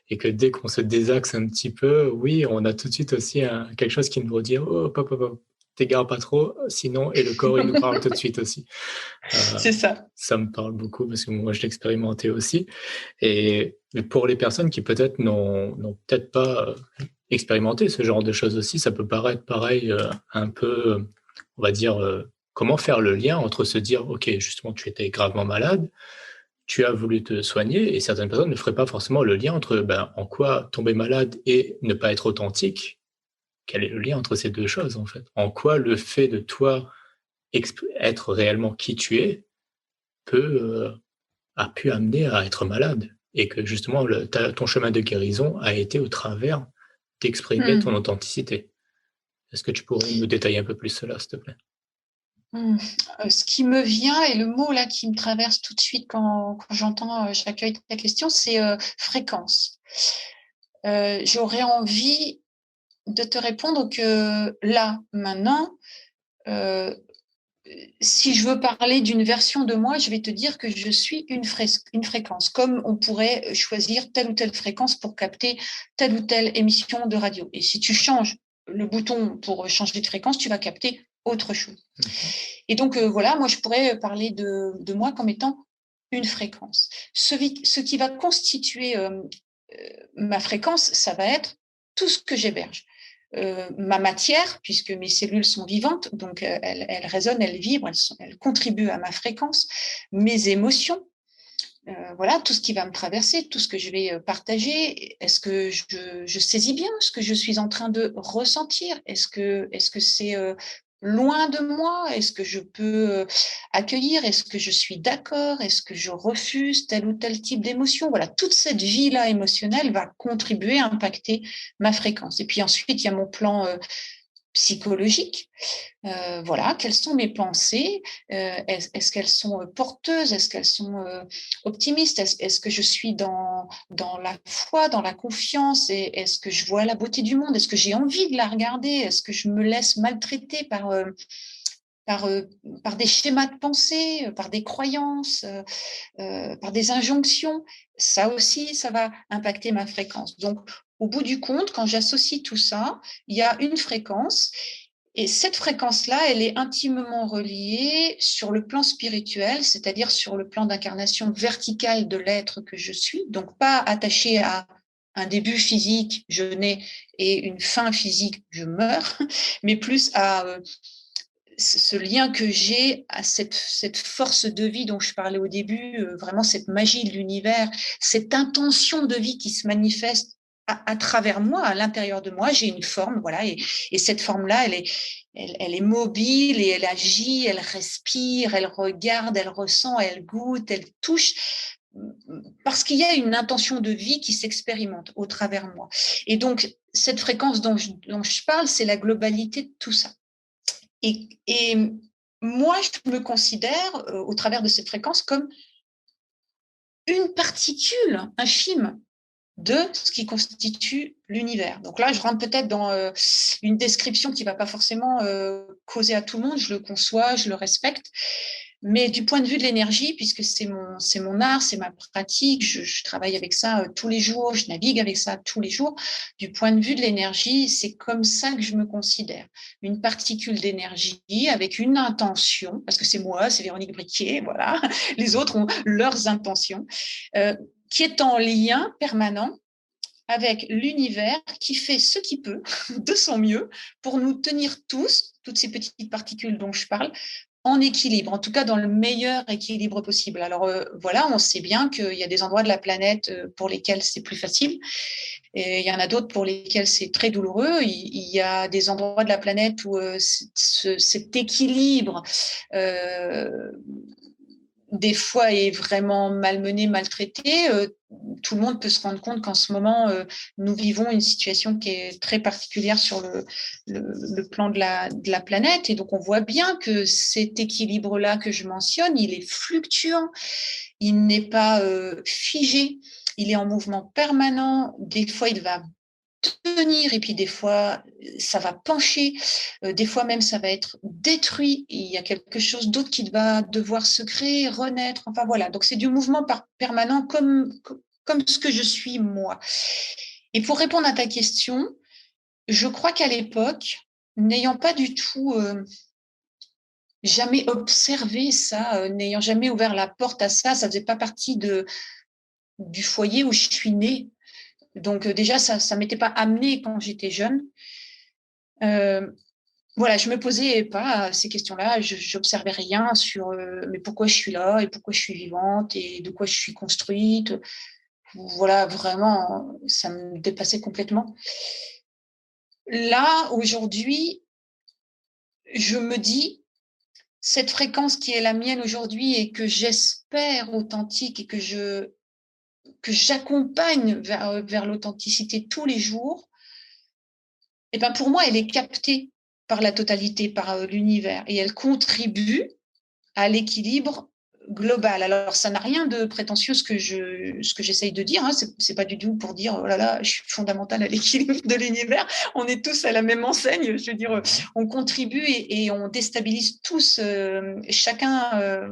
et que dès qu'on se désaxe un petit peu, oui, on a tout de suite aussi quelque chose qui nous redit « Oh, pop, pop, pop. t'égare pas trop, sinon, et le corps, il nous parle tout de suite aussi. C'est ça. Ça me parle beaucoup parce que moi, je l'ai expérimenté aussi. Et pour les personnes qui peut-être n'ont peut-être pas expérimenté ce genre de choses aussi, ça peut paraître pareil, un peu, on va dire, comment faire le lien entre se dire, OK, justement, tu étais gravement malade, tu as voulu te soigner, et certaines personnes ne feraient pas forcément le lien entre en quoi tomber malade et ne pas être authentique. Quel est le lien entre ces deux choses, en fait? En quoi le fait de toi être réellement qui tu es a pu amener à être malade, et que justement ton chemin de guérison a été au travers d'exprimer ton authenticité. Est-ce que tu pourrais nous détailler un peu plus cela, s'il te plaît? Ce qui me vient, et le mot là qui me traverse tout de suite quand j'accueille ta question, c'est fréquence. J'aurais envie de te répondre que là, maintenant, si je veux parler d'une version de moi, je vais te dire que je suis une fréquence, comme on pourrait choisir telle ou telle fréquence pour capter telle ou telle émission de radio. Et si tu changes le bouton pour changer de fréquence, tu vas capter autre chose. Et donc, voilà, moi, je pourrais parler de moi comme étant une fréquence. Ce qui va constituer ma fréquence, ça va être tout ce que j'héberge. Ma matière, puisque mes cellules sont vivantes, donc elles résonnent, elles vibrent, elles contribuent à ma fréquence. Mes émotions, voilà, tout ce qui va me traverser, tout ce que je vais partager. Est-ce que je saisis bien ce que je suis en train de ressentir? Est-ce que c'est loin de moi? Est-ce que je peux accueillir? Est-ce que je suis d'accord? Est-ce que je refuse tel ou tel type d'émotion? Voilà, toute cette vie-là émotionnelle va contribuer à impacter ma fréquence. Et puis ensuite, il y a mon plan psychologique. Voilà, quelles sont mes pensées? Est-ce qu'elles sont porteuses? Est-ce qu'elles sont optimistes? Est-ce que je suis dans la foi, dans la confiance? Et est-ce que je vois la beauté du monde? Est-ce que j'ai envie de la regarder? Est-ce que je me laisse maltraiter par des schémas de pensée, par des croyances, par des injonctions? Ça aussi, ça va impacter ma fréquence. Donc, au bout du compte, quand j'associe tout ça, il y a une fréquence. Et cette fréquence-là, elle est intimement reliée sur le plan spirituel, c'est-à-dire sur le plan d'incarnation verticale de l'être que je suis, donc pas attachée à un début physique, je nais, et une fin physique, je meurs, mais plus à ce lien que j'ai à cette force de vie dont je parlais au début, vraiment cette magie de l'univers, cette intention de vie qui se manifeste à travers moi, à l'intérieur de moi. J'ai une forme, voilà, et cette forme-là, elle est mobile et elle agit, elle respire, elle regarde, elle ressent, elle goûte, elle touche, parce qu'il y a une intention de vie qui s'expérimente au travers de moi. Et donc, cette fréquence dont je parle, c'est la globalité de tout ça. Et moi, je me considère, au travers de cette fréquence, comme une particule infime de ce qui constitue l'univers. Donc là, je rentre peut-être dans une description qui ne va pas forcément causer à tout le monde, je le conçois, je le respecte. Mais du point de vue de l'énergie, puisque c'est mon art, c'est ma pratique, je travaille avec ça tous les jours, je navigue avec ça tous les jours. Du point de vue de l'énergie, c'est comme ça que je me considère. Une particule d'énergie avec une intention, parce que c'est moi, c'est Véronique Briquier, voilà. Les autres ont leurs intentions, qui est en lien permanent avec l'univers, qui fait ce qu'il peut de son mieux pour nous tenir tous, toutes ces petites particules dont je parle, en équilibre, en tout cas dans le meilleur équilibre possible. Alors voilà, on sait bien qu'il y a des endroits de la planète pour lesquels c'est plus facile, et il y en a d'autres pour lesquels c'est très douloureux. Il y a des endroits de la planète où cet équilibre des fois est vraiment malmené, maltraité. Tout le monde peut se rendre compte qu'en ce moment, nous vivons une situation qui est très particulière sur le plan de la planète. Et donc, on voit bien que cet équilibre-là que je mentionne, il est fluctuant, il n'est pas figé, il est en mouvement permanent. Des fois, il va tenir, et puis des fois ça va pencher, des fois même ça va être détruit, il y a quelque chose d'autre qui va devoir se créer, renaître, enfin voilà, donc c'est du mouvement permanent comme ce que je suis moi. Et pour répondre à ta question, je crois qu'à l'époque, n'ayant pas du tout jamais observé ça, n'ayant jamais ouvert la porte à ça, ça faisait pas partie du foyer où je suis née. Donc déjà, ça m'était pas amené quand j'étais jeune. Voilà, je me posais pas ces questions-là. J'observais rien sur mais pourquoi je suis là et pourquoi je suis vivante et de quoi je suis construite. Voilà, vraiment, ça me dépassait complètement. Là, aujourd'hui, je me dis, cette fréquence qui est la mienne aujourd'hui et que j'espère authentique et que j'accompagne vers l'authenticité tous les jours, et ben pour moi, elle est captée par la totalité, par l'univers, et elle contribue à l'équilibre global. Alors, ça n'a rien de prétentieux ce que j'essaye de dire. Hein. C'est pas du tout pour dire oh là là, je suis fondamentale à l'équilibre de l'univers. On est tous à la même enseigne. Je veux dire, on contribue et on déstabilise tous, chacun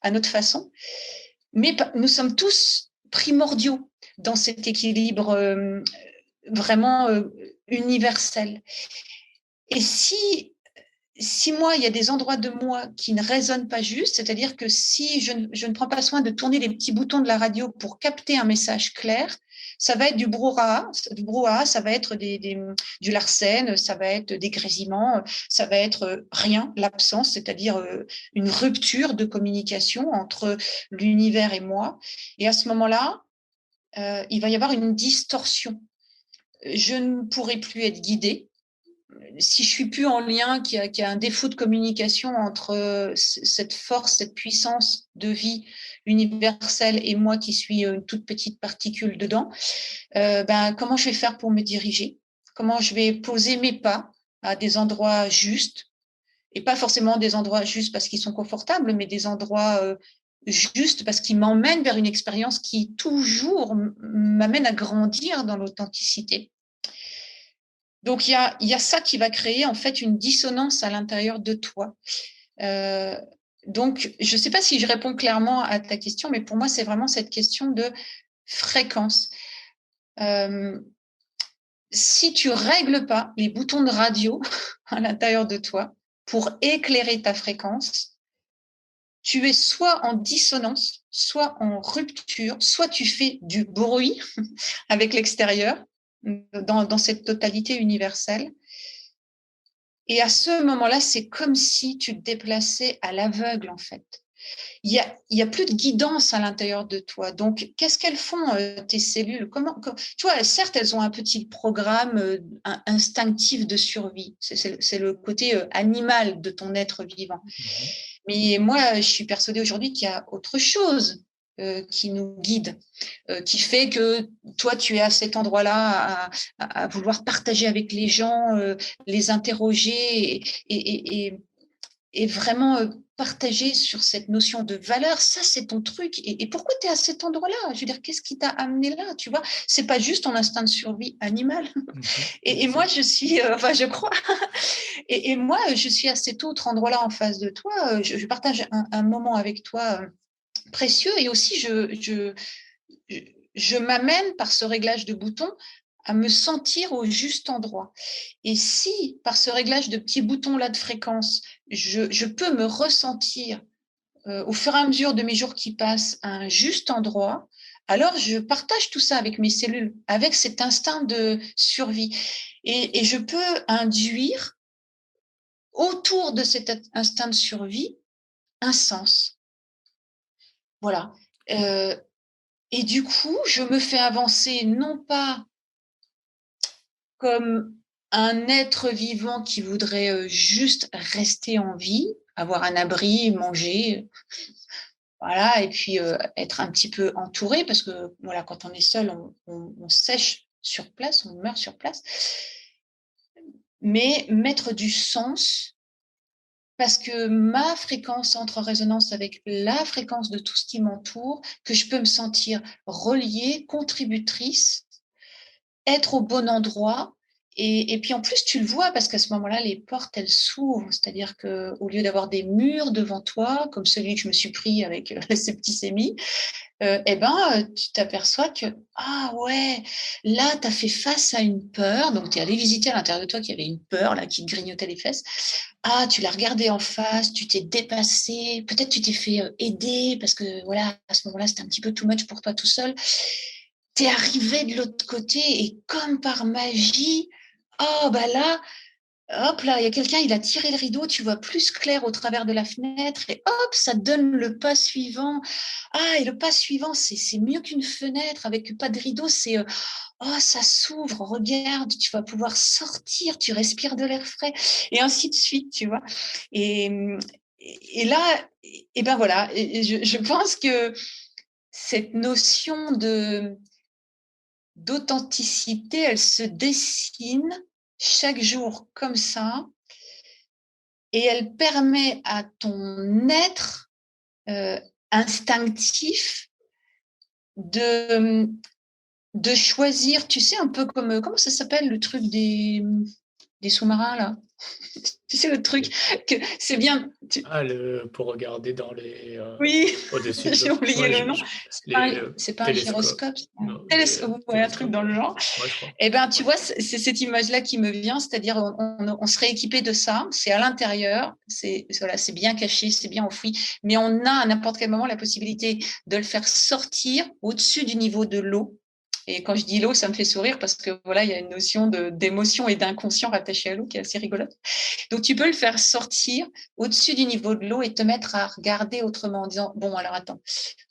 à notre façon. Mais nous sommes tous primordiaux dans cet équilibre vraiment universel. Et si moi, il y a des endroits de moi qui ne résonnent pas juste, c'est-à-dire que si je ne prends pas soin de tourner les petits boutons de la radio pour capter un message clair, ça va être du brouhaha, ça va être du larcène, ça va être des grésillements, ça va être rien, l'absence, c'est-à-dire une rupture de communication entre l'univers et moi. Et à ce moment-là, il va y avoir une distorsion. Je ne pourrai plus être guidée. Si je suis plus en lien, qu'il y a un défaut de communication entre cette force, cette puissance de vie universelle et moi qui suis une toute petite particule dedans, comment je vais faire pour me diriger? Comment je vais poser mes pas à des endroits justes et pas forcément des endroits justes parce qu'ils sont confortables, mais des endroits justes parce qu'ils m'emmènent vers une expérience qui toujours m'amène à grandir dans l'authenticité. Donc, il y a ça qui va créer en fait une dissonance à l'intérieur de toi. Donc, je ne sais pas si je réponds clairement à ta question, mais pour moi, c'est vraiment cette question de fréquence. Si tu règles pas les boutons de radio à l'intérieur de toi pour éclairer ta fréquence, tu es soit en dissonance, soit en rupture, soit tu fais du bruit avec l'extérieur dans cette totalité universelle. Et à ce moment-là, c'est comme si tu te déplaçais à l'aveugle, en fait. Il y a plus de guidance à l'intérieur de toi. Donc, qu'est-ce qu'elles font, tes cellules? Tu vois, certes, elles ont un petit programme instinctif de survie. C'est le côté animal de ton être vivant. Mais moi, je suis persuadée aujourd'hui qu'il y a autre chose qui nous guide, qui fait que toi, tu es à cet endroit-là à vouloir partager avec les gens, les interroger et vraiment partager sur cette notion de valeur. Ça, c'est ton truc. Et pourquoi tu es à cet endroit-là? Je veux dire, qu'est-ce qui t'a amené là? Tu vois, c'est pas juste ton instinct de survie animal. Et moi, je suis, je crois. Et moi, je suis à cet autre endroit-là en face de toi. Je partage un moment avec toi précieux et aussi je m'amène par ce réglage de boutons à me sentir au juste endroit. Et si, par ce réglage de petits boutons-là de fréquence, je peux me ressentir au fur et à mesure de mes jours qui passent à un juste endroit, alors je partage tout ça avec mes cellules, avec cet instinct de survie. Et je peux induire autour de cet instinct de survie un sens. Voilà. Et du coup, je me fais avancer non pas comme un être vivant qui voudrait juste rester en vie, avoir un abri, manger, voilà, et puis être un petit peu entouré, parce que voilà, quand on est seul, on sèche sur place, on meurt sur place. Mais mettre du sens, parce que ma fréquence entre en résonance avec la fréquence de tout ce qui m'entoure, que je peux me sentir reliée, contributrice, être au bon endroit Et puis en plus, tu le vois parce qu'à ce moment-là, les portes, elles s'ouvrent. C'est-à-dire qu'au lieu d'avoir des murs devant toi, comme celui que je me suis pris avec ces petits sémis, tu t'aperçois que, ah ouais, là, tu as fait face à une peur. Donc, tu es allé visiter à l'intérieur de toi qu'il y avait une peur là, qui te grignotait les fesses. Ah, tu l'as regardé en face, tu t'es dépassé. Peut-être tu t'es fait aider parce que, voilà, à ce moment-là, c'était un petit peu too much pour toi tout seul. Tu es arrivé de l'autre côté et comme par magie, oh, bah là, hop là, il y a quelqu'un, il a tiré le rideau, tu vois plus clair au travers de la fenêtre et hop, ça donne le pas suivant. Ah, et le pas suivant, c'est mieux qu'une fenêtre avec pas de rideau, c'est oh, ça s'ouvre, regarde, tu vas pouvoir sortir, tu respires de l'air frais et ainsi de suite, tu vois. Et, et là, et ben voilà, et je pense que cette notion d'authenticité, elle se dessine chaque jour comme ça et elle permet à ton être instinctif de, de choisir, tu sais, un peu comme, comment ça s'appelle le truc des sous-marins là? Tu sais, le truc que c'est bien. Pour regarder dans les Oui, au-dessus de j'ai l'eau. oublié Ouais, le nom. les C'est pas un télescopes. gyroscope, c'est un Non, ouais, un truc télescopes. dans le genre. Ouais, je crois. Eh ben, tu vois, c'est cette image-là qui me vient, c'est-à-dire on serait équipé de ça, c'est à l'intérieur, c'est voilà, c'est bien caché, c'est bien enfoui, mais on a à n'importe quel moment la possibilité de le faire sortir au-dessus du niveau de l'eau. Et quand je dis l'eau, ça me fait sourire parce que voilà, il y a une notion d'émotion et d'inconscient rattachée à l'eau qui est assez rigolote. Donc, tu peux le faire sortir au-dessus du niveau de l'eau et te mettre à regarder autrement en disant, bon, alors attends,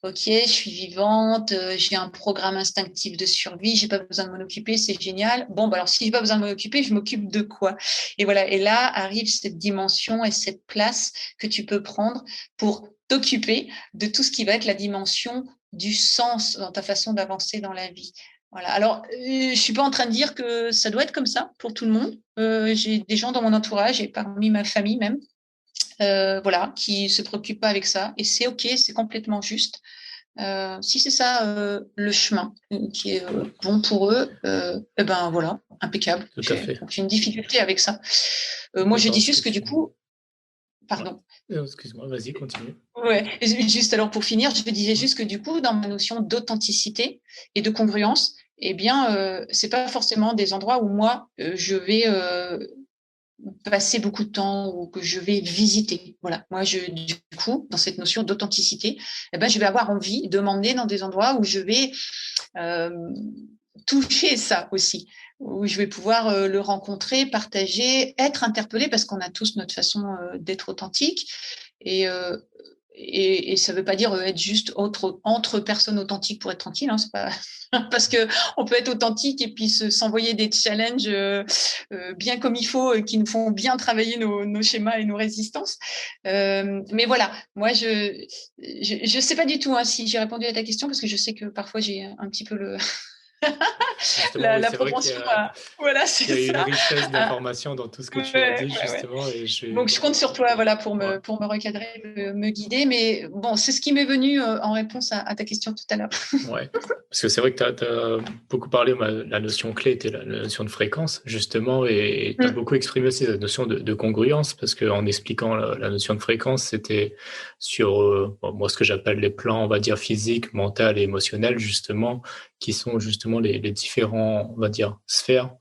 ok, je suis vivante, j'ai un programme instinctif de survie, j'ai pas besoin de m'en occuper, c'est génial. Bon, bah alors si j'ai pas besoin de m'en occuper, je m'occupe de quoi? Et voilà, et là arrive cette dimension et cette place que tu peux prendre pour t'occuper de tout ce qui va être la dimension du sens dans ta façon d'avancer dans la vie. Voilà. Alors, je suis pas en train de dire que ça doit être comme ça pour tout le monde. J'ai des gens dans mon entourage et parmi ma famille même, voilà, qui se préoccupent pas avec ça. Et c'est OK, c'est complètement juste. Si c'est ça le chemin qui est bon pour eux, eh ben voilà, impeccable. Tout à fait. Aucune difficulté avec ça. Moi, je dis juste que du coup, pardon. Excuse-moi, vas-y, continue. Ouais, juste alors pour finir, je disais juste que du coup, dans ma notion d'authenticité et de congruence, eh bien, c'est pas forcément des endroits où moi je vais passer beaucoup de temps ou que je vais visiter. Voilà, moi du coup, dans cette notion d'authenticité, eh ben, je vais avoir envie de m'emmener dans des endroits où je vais euh, toucher ça aussi, où je vais pouvoir le rencontrer, partager, être interpellé parce qu'on a tous notre façon d'être authentique et et ça ne veut pas dire être juste entre personnes authentiques pour être tranquille. Hein, c'est pas parce que on peut être authentique et puis s'envoyer des challenges bien comme il faut, qui nous font bien travailler nos schémas et nos résistances. Mais voilà, moi je sais pas du tout hein, si j'ai répondu à ta question parce que je sais que parfois j'ai un petit peu Justement, oui, la c'est vrai qu'il propension à voilà il y a c'est une ça. richesse À- d'informations dans tout ce que tu as ouais, dit, ouais, ouais. justement, et Donc, je compte sur toi voilà, pour ouais. pour me recadrer, me guider. Mais bon, c'est ce qui m'est venu en réponse à ta question tout à l'heure. Ouais, parce que c'est vrai que tu as beaucoup parlé, la notion clé était la notion de fréquence, justement, et tu as beaucoup exprimé aussi la notion de congruence, parce qu'en expliquant la notion de fréquence, c'était sur, moi, ce que j'appelle les plans, on va dire, physique, mental et émotionnel, justement, qui sont justement les différents, on va dire, sphères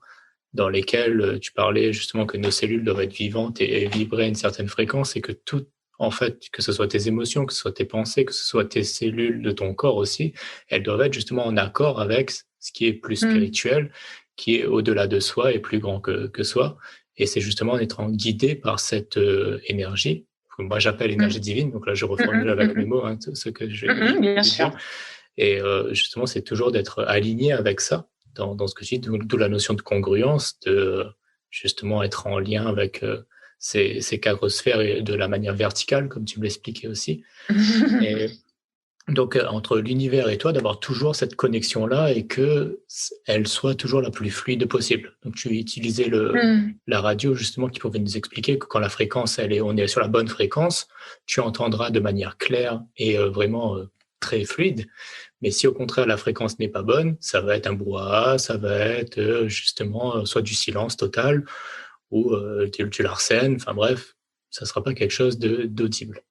dans lesquelles tu parlais justement que nos cellules doivent être vivantes et vibrer à une certaine fréquence et que tout, en fait, que ce soit tes émotions, que ce soit tes pensées, que ce soit tes cellules de ton corps aussi, elles doivent être justement en accord avec ce qui est plus spirituel, qui est au-delà de soi et plus grand que soi. Et c'est justement en étant guidé par cette énergie, que moi j'appelle énergie divine, donc là je reformule avec mes mots hein, ce que je vais Bien dire. sûr. Et justement, c'est toujours d'être aligné avec ça dans ce que je dis, d'où la notion de congruence, de justement être en lien avec ces quatre sphères et de la manière verticale, comme tu me l'expliquais aussi. Et donc, entre l'univers et toi, d'avoir toujours cette connexion-là et que elle soit toujours la plus fluide possible. Donc, tu utilisais la radio, justement, qui pouvait nous expliquer que quand la fréquence, on est sur la bonne fréquence, tu entendras de manière claire et vraiment très fluide. Mais si au contraire la fréquence n'est pas bonne, ça va être un brouhaha, ça va être justement soit du silence total ou du larcène, enfin bref, ça sera pas quelque chose d'audible.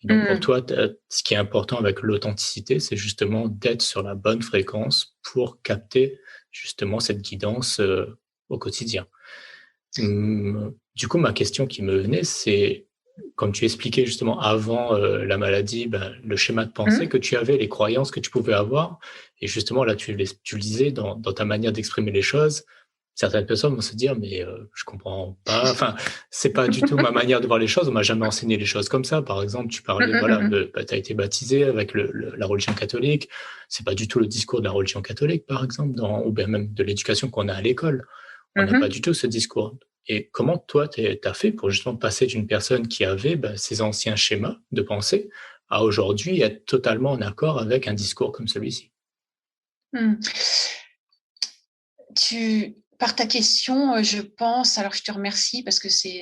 Et donc pour toi, ce qui est important avec l'authenticité, c'est justement d'être sur la bonne fréquence pour capter justement cette guidance au quotidien. Du coup, ma question qui me venait, c'est, comme tu expliquais justement avant la maladie, le schéma de pensée que tu avais, les croyances que tu pouvais avoir, et justement là, tu le disais dans ta manière d'exprimer les choses. Certaines personnes vont se dire, mais je comprends pas. Enfin, c'est pas du tout ma manière de voir les choses. On m'a jamais enseigné les choses comme ça. Par exemple, tu parlais, voilà, t'as été baptisé avec la religion catholique. C'est pas du tout le discours de la religion catholique, par exemple, ou bien même de l'éducation qu'on a à l'école. On n'a pas du tout ce discours. Et comment toi, t'as fait pour justement passer d'une personne qui avait ces anciens schémas de pensée à aujourd'hui être totalement en accord avec un discours comme celui-ci? Par ta question, je pense, alors je te remercie parce que c'est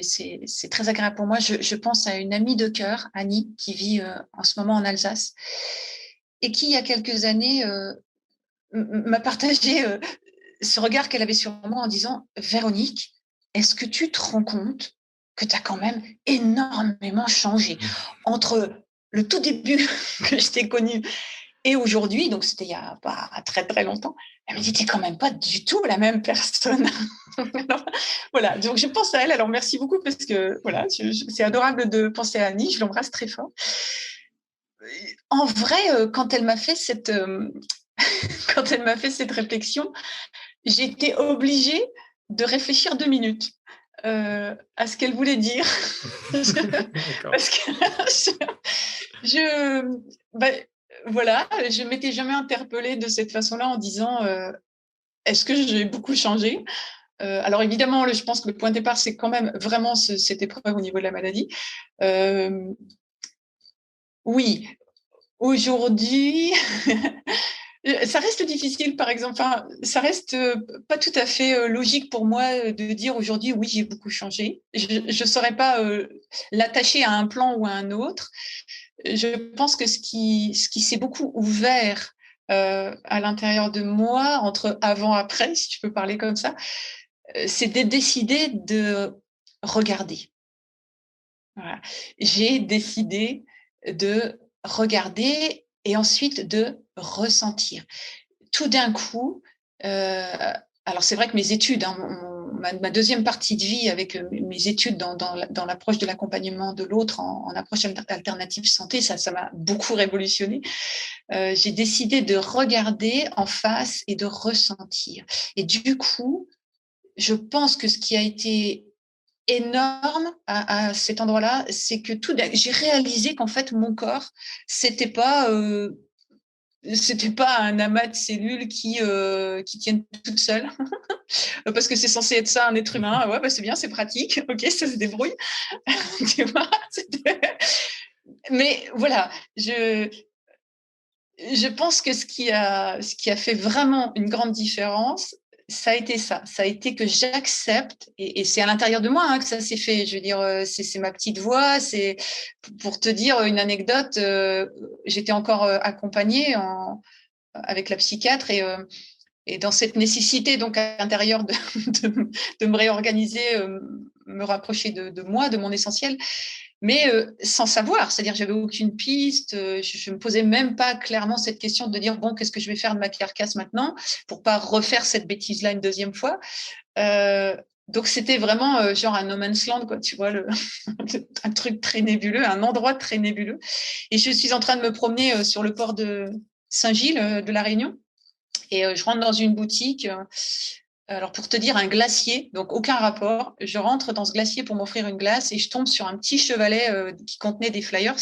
très agréable pour moi, je pense à une amie de cœur, Annie, qui vit en ce moment en Alsace et qui, il y a quelques années, m'a partagé ce regard qu'elle avait sur moi en disant « Véronique, est-ce que tu te rends compte que tu as quand même énormément changé entre le tout début que je t'ai connue et aujourd'hui ?» Donc, c'était il y a pas très, très longtemps. Elle me dit « T'es quand même pas du tout la même personne. » Alors, voilà, donc je pense à elle. Alors, merci beaucoup parce que voilà, c'est adorable de penser à Annie. Je l'embrasse très fort. En vrai, quand elle m'a fait cette réflexion, j'étais obligée de réfléchir 2 minutes à ce qu'elle voulait dire. Parce que voilà, je m'étais jamais interpellée de cette façon-là en disant est-ce que j'ai beaucoup changé? Alors évidemment, je pense que le point de départ, c'est quand même vraiment cette épreuve au niveau de la maladie. Oui, aujourd'hui, ça reste difficile, par exemple. Enfin, ça reste pas tout à fait logique pour moi de dire aujourd'hui, oui, j'ai beaucoup changé. Je saurais pas l'attacher à un plan ou à un autre. Je pense que ce qui s'est beaucoup ouvert à l'intérieur de moi, entre avant-après, si je peux parler comme ça, c'est de décider de regarder. Voilà. J'ai décidé de regarder et ensuite de ressentir. Tout d'un coup, alors c'est vrai que mes études, ma deuxième partie de vie avec mes études dans l'approche de l'accompagnement de l'autre en approche alternative santé, ça m'a beaucoup révolutionné. J'ai décidé de regarder en face et de ressentir. Et du coup, je pense que ce qui a été énorme à cet endroit-là, c'est que j'ai réalisé qu'en fait mon corps, c'était pas un amas de cellules qui tiennent toutes seules, parce que c'est censé être ça un être humain. Ouais, c'est bien, c'est pratique, ok, ça se débrouille. Tu vois, mais voilà, je pense que ce qui a fait vraiment une grande différence, ça a été ça. Ça a été que j'accepte, et c'est à l'intérieur de moi que ça s'est fait. Je veux dire, c'est ma petite voix. C'est pour te dire une anecdote. J'étais encore accompagnée avec la psychiatre et dans cette nécessité donc à l'intérieur de me réorganiser, me rapprocher de moi, de mon essentiel. Mais sans savoir, c'est-à-dire j'avais aucune piste, je me posais même pas clairement cette question de dire bon, qu'est-ce que je vais faire de ma carcasse maintenant pour pas refaire cette bêtise-là une deuxième fois. Donc c'était vraiment genre un no man's land, quoi, tu vois, un truc très nébuleux, un endroit très nébuleux. Et je suis en train de me promener sur le port de Saint-Gilles de la Réunion, et je rentre dans une boutique. Alors, pour te dire, un glacier, donc aucun rapport. Je rentre dans ce glacier pour m'offrir une glace et je tombe sur un petit chevalet qui contenait des flyers.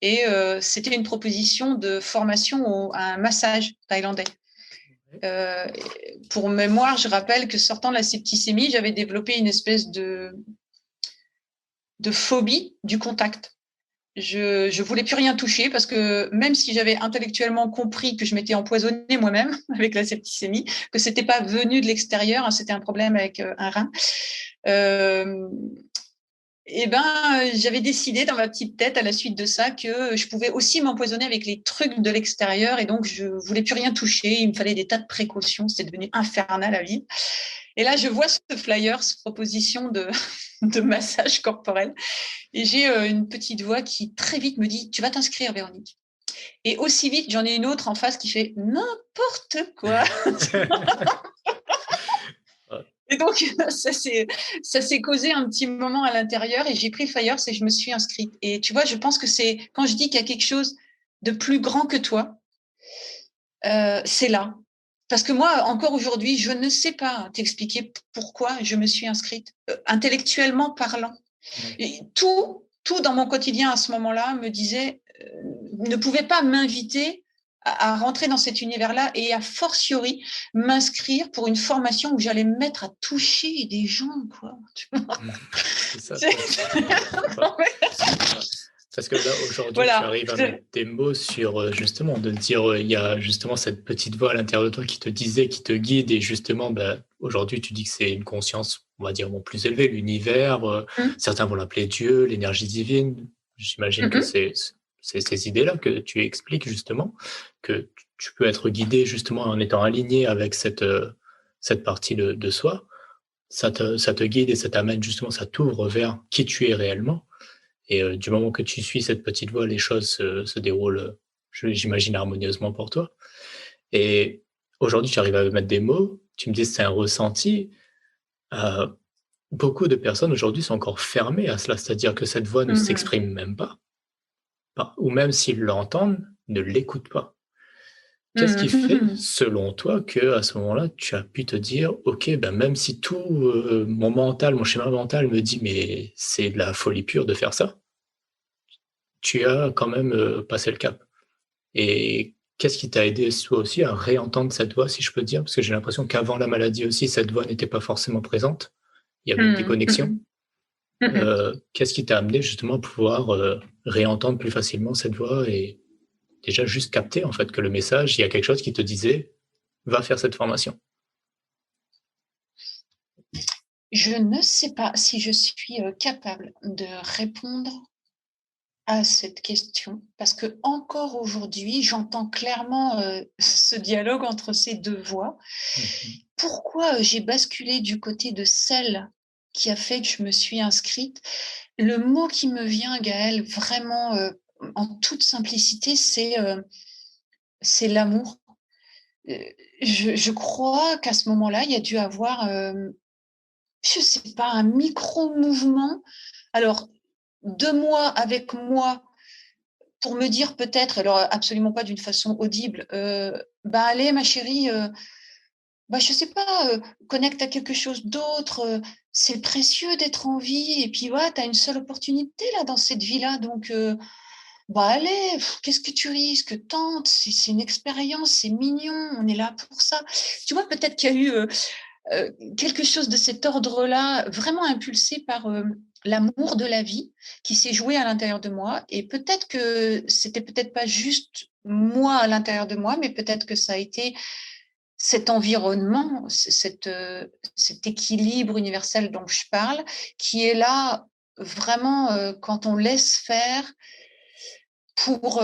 Et c'était une proposition de formation à un massage thaïlandais. Pour mémoire, je rappelle que sortant de la septicémie, j'avais développé une espèce de phobie du contact. Je voulais plus rien toucher parce que même si j'avais intellectuellement compris que je m'étais empoisonnée moi-même avec la septicémie, que c'était pas venu de l'extérieur, c'était un problème avec un rein. Et j'avais décidé dans ma petite tête à la suite de ça que je pouvais aussi m'empoisonner avec les trucs de l'extérieur et donc je voulais plus rien toucher. Il me fallait des tas de précautions. C'était devenu infernal à vivre. Et là, je vois ce flyer, cette proposition de massage corporel. Et j'ai une petite voix qui très vite me dit « Tu vas t'inscrire, Véronique ». Et aussi vite, j'en ai une autre en face qui fait « N'importe quoi ». Et donc, ça s'est causé un petit moment à l'intérieur et j'ai pris le flyer et je me suis inscrite. Et tu vois, je pense que c'est quand je dis qu'il y a quelque chose de plus grand que toi, c'est là. Parce que moi, encore aujourd'hui, je ne sais pas t'expliquer pourquoi je me suis inscrite, intellectuellement parlant. Et tout dans mon quotidien à ce moment-là me disait, ne pouvait pas m'inviter à rentrer dans cet univers-là et a fortiori m'inscrire pour une formation où j'allais me mettre à toucher des gens, quoi. C'est ça. Parce que là, aujourd'hui, voilà. Tu arrives à mettre des mots sur, justement, de dire, il y a justement cette petite voix à l'intérieur de toi qui te disait, qui te guide, et justement, aujourd'hui, tu dis que c'est une conscience, on va dire, plus élevée, l'univers, certains vont l'appeler Dieu, l'énergie divine. J'imagine que c'est ces idées-là que tu expliques, justement, que tu peux être guidé, justement, en étant aligné avec cette partie de soi. Ça te guide et ça t'amène, justement, ça t'ouvre vers qui tu es réellement. Et du moment que tu suis cette petite voie, les choses se déroulent, j'imagine, harmonieusement pour toi. Et aujourd'hui, tu arrives à mettre des mots. Tu me dis que c'est un ressenti. Beaucoup de personnes aujourd'hui sont encore fermées à cela, c'est-à-dire que cette voix ne s'exprime même pas. Ou même s'ils l'entendent, ne l'écoutent pas. Qu'est-ce qui fait, selon toi, qu'à ce moment-là, tu as pu te dire, OK, même si tout mon schéma mental me dit, mais c'est de la folie pure de faire ça, tu as quand même passé le cap. Et qu'est-ce qui t'a aidé, toi aussi, à réentendre cette voix, si je peux dire? Parce que j'ai l'impression qu'avant la maladie aussi, cette voix n'était pas forcément présente. Il y avait une déconnexion. Qu'est-ce qui t'a amené justement à pouvoir réentendre plus facilement cette voix et déjà juste capter en fait que le message, il y a quelque chose qui te disait va faire cette formation? Je ne sais pas si je suis capable de répondre à cette question parce que encore aujourd'hui, j'entends clairement ce dialogue entre ces deux voix. Pourquoi j'ai basculé du côté de celle qui a fait que je me suis inscrite? Le mot qui me vient, Gaëlle, vraiment en toute simplicité, c'est l'amour. Je crois qu'à ce moment-là, il y a dû avoir, je ne sais pas, un micro-mouvement. Alors, de moi avec moi, pour me dire peut-être, alors absolument pas d'une façon audible, allez ma chérie, je ne sais pas, connecte à quelque chose d'autre, c'est précieux d'être en vie et puis voilà, tu as une seule opportunité là dans cette vie-là donc allez, qu'est-ce que tu risques? Tente, c'est une expérience, c'est mignon, on est là pour ça. Tu vois, peut-être qu'il y a eu quelque chose de cet ordre-là, vraiment impulsé par l'amour de la vie qui s'est joué à l'intérieur de moi. Et peut-être que c'était peut-être pas juste moi à l'intérieur de moi, mais peut-être que ça a été cet environnement, cet équilibre universel dont je parle, qui est là vraiment quand on laisse faire pour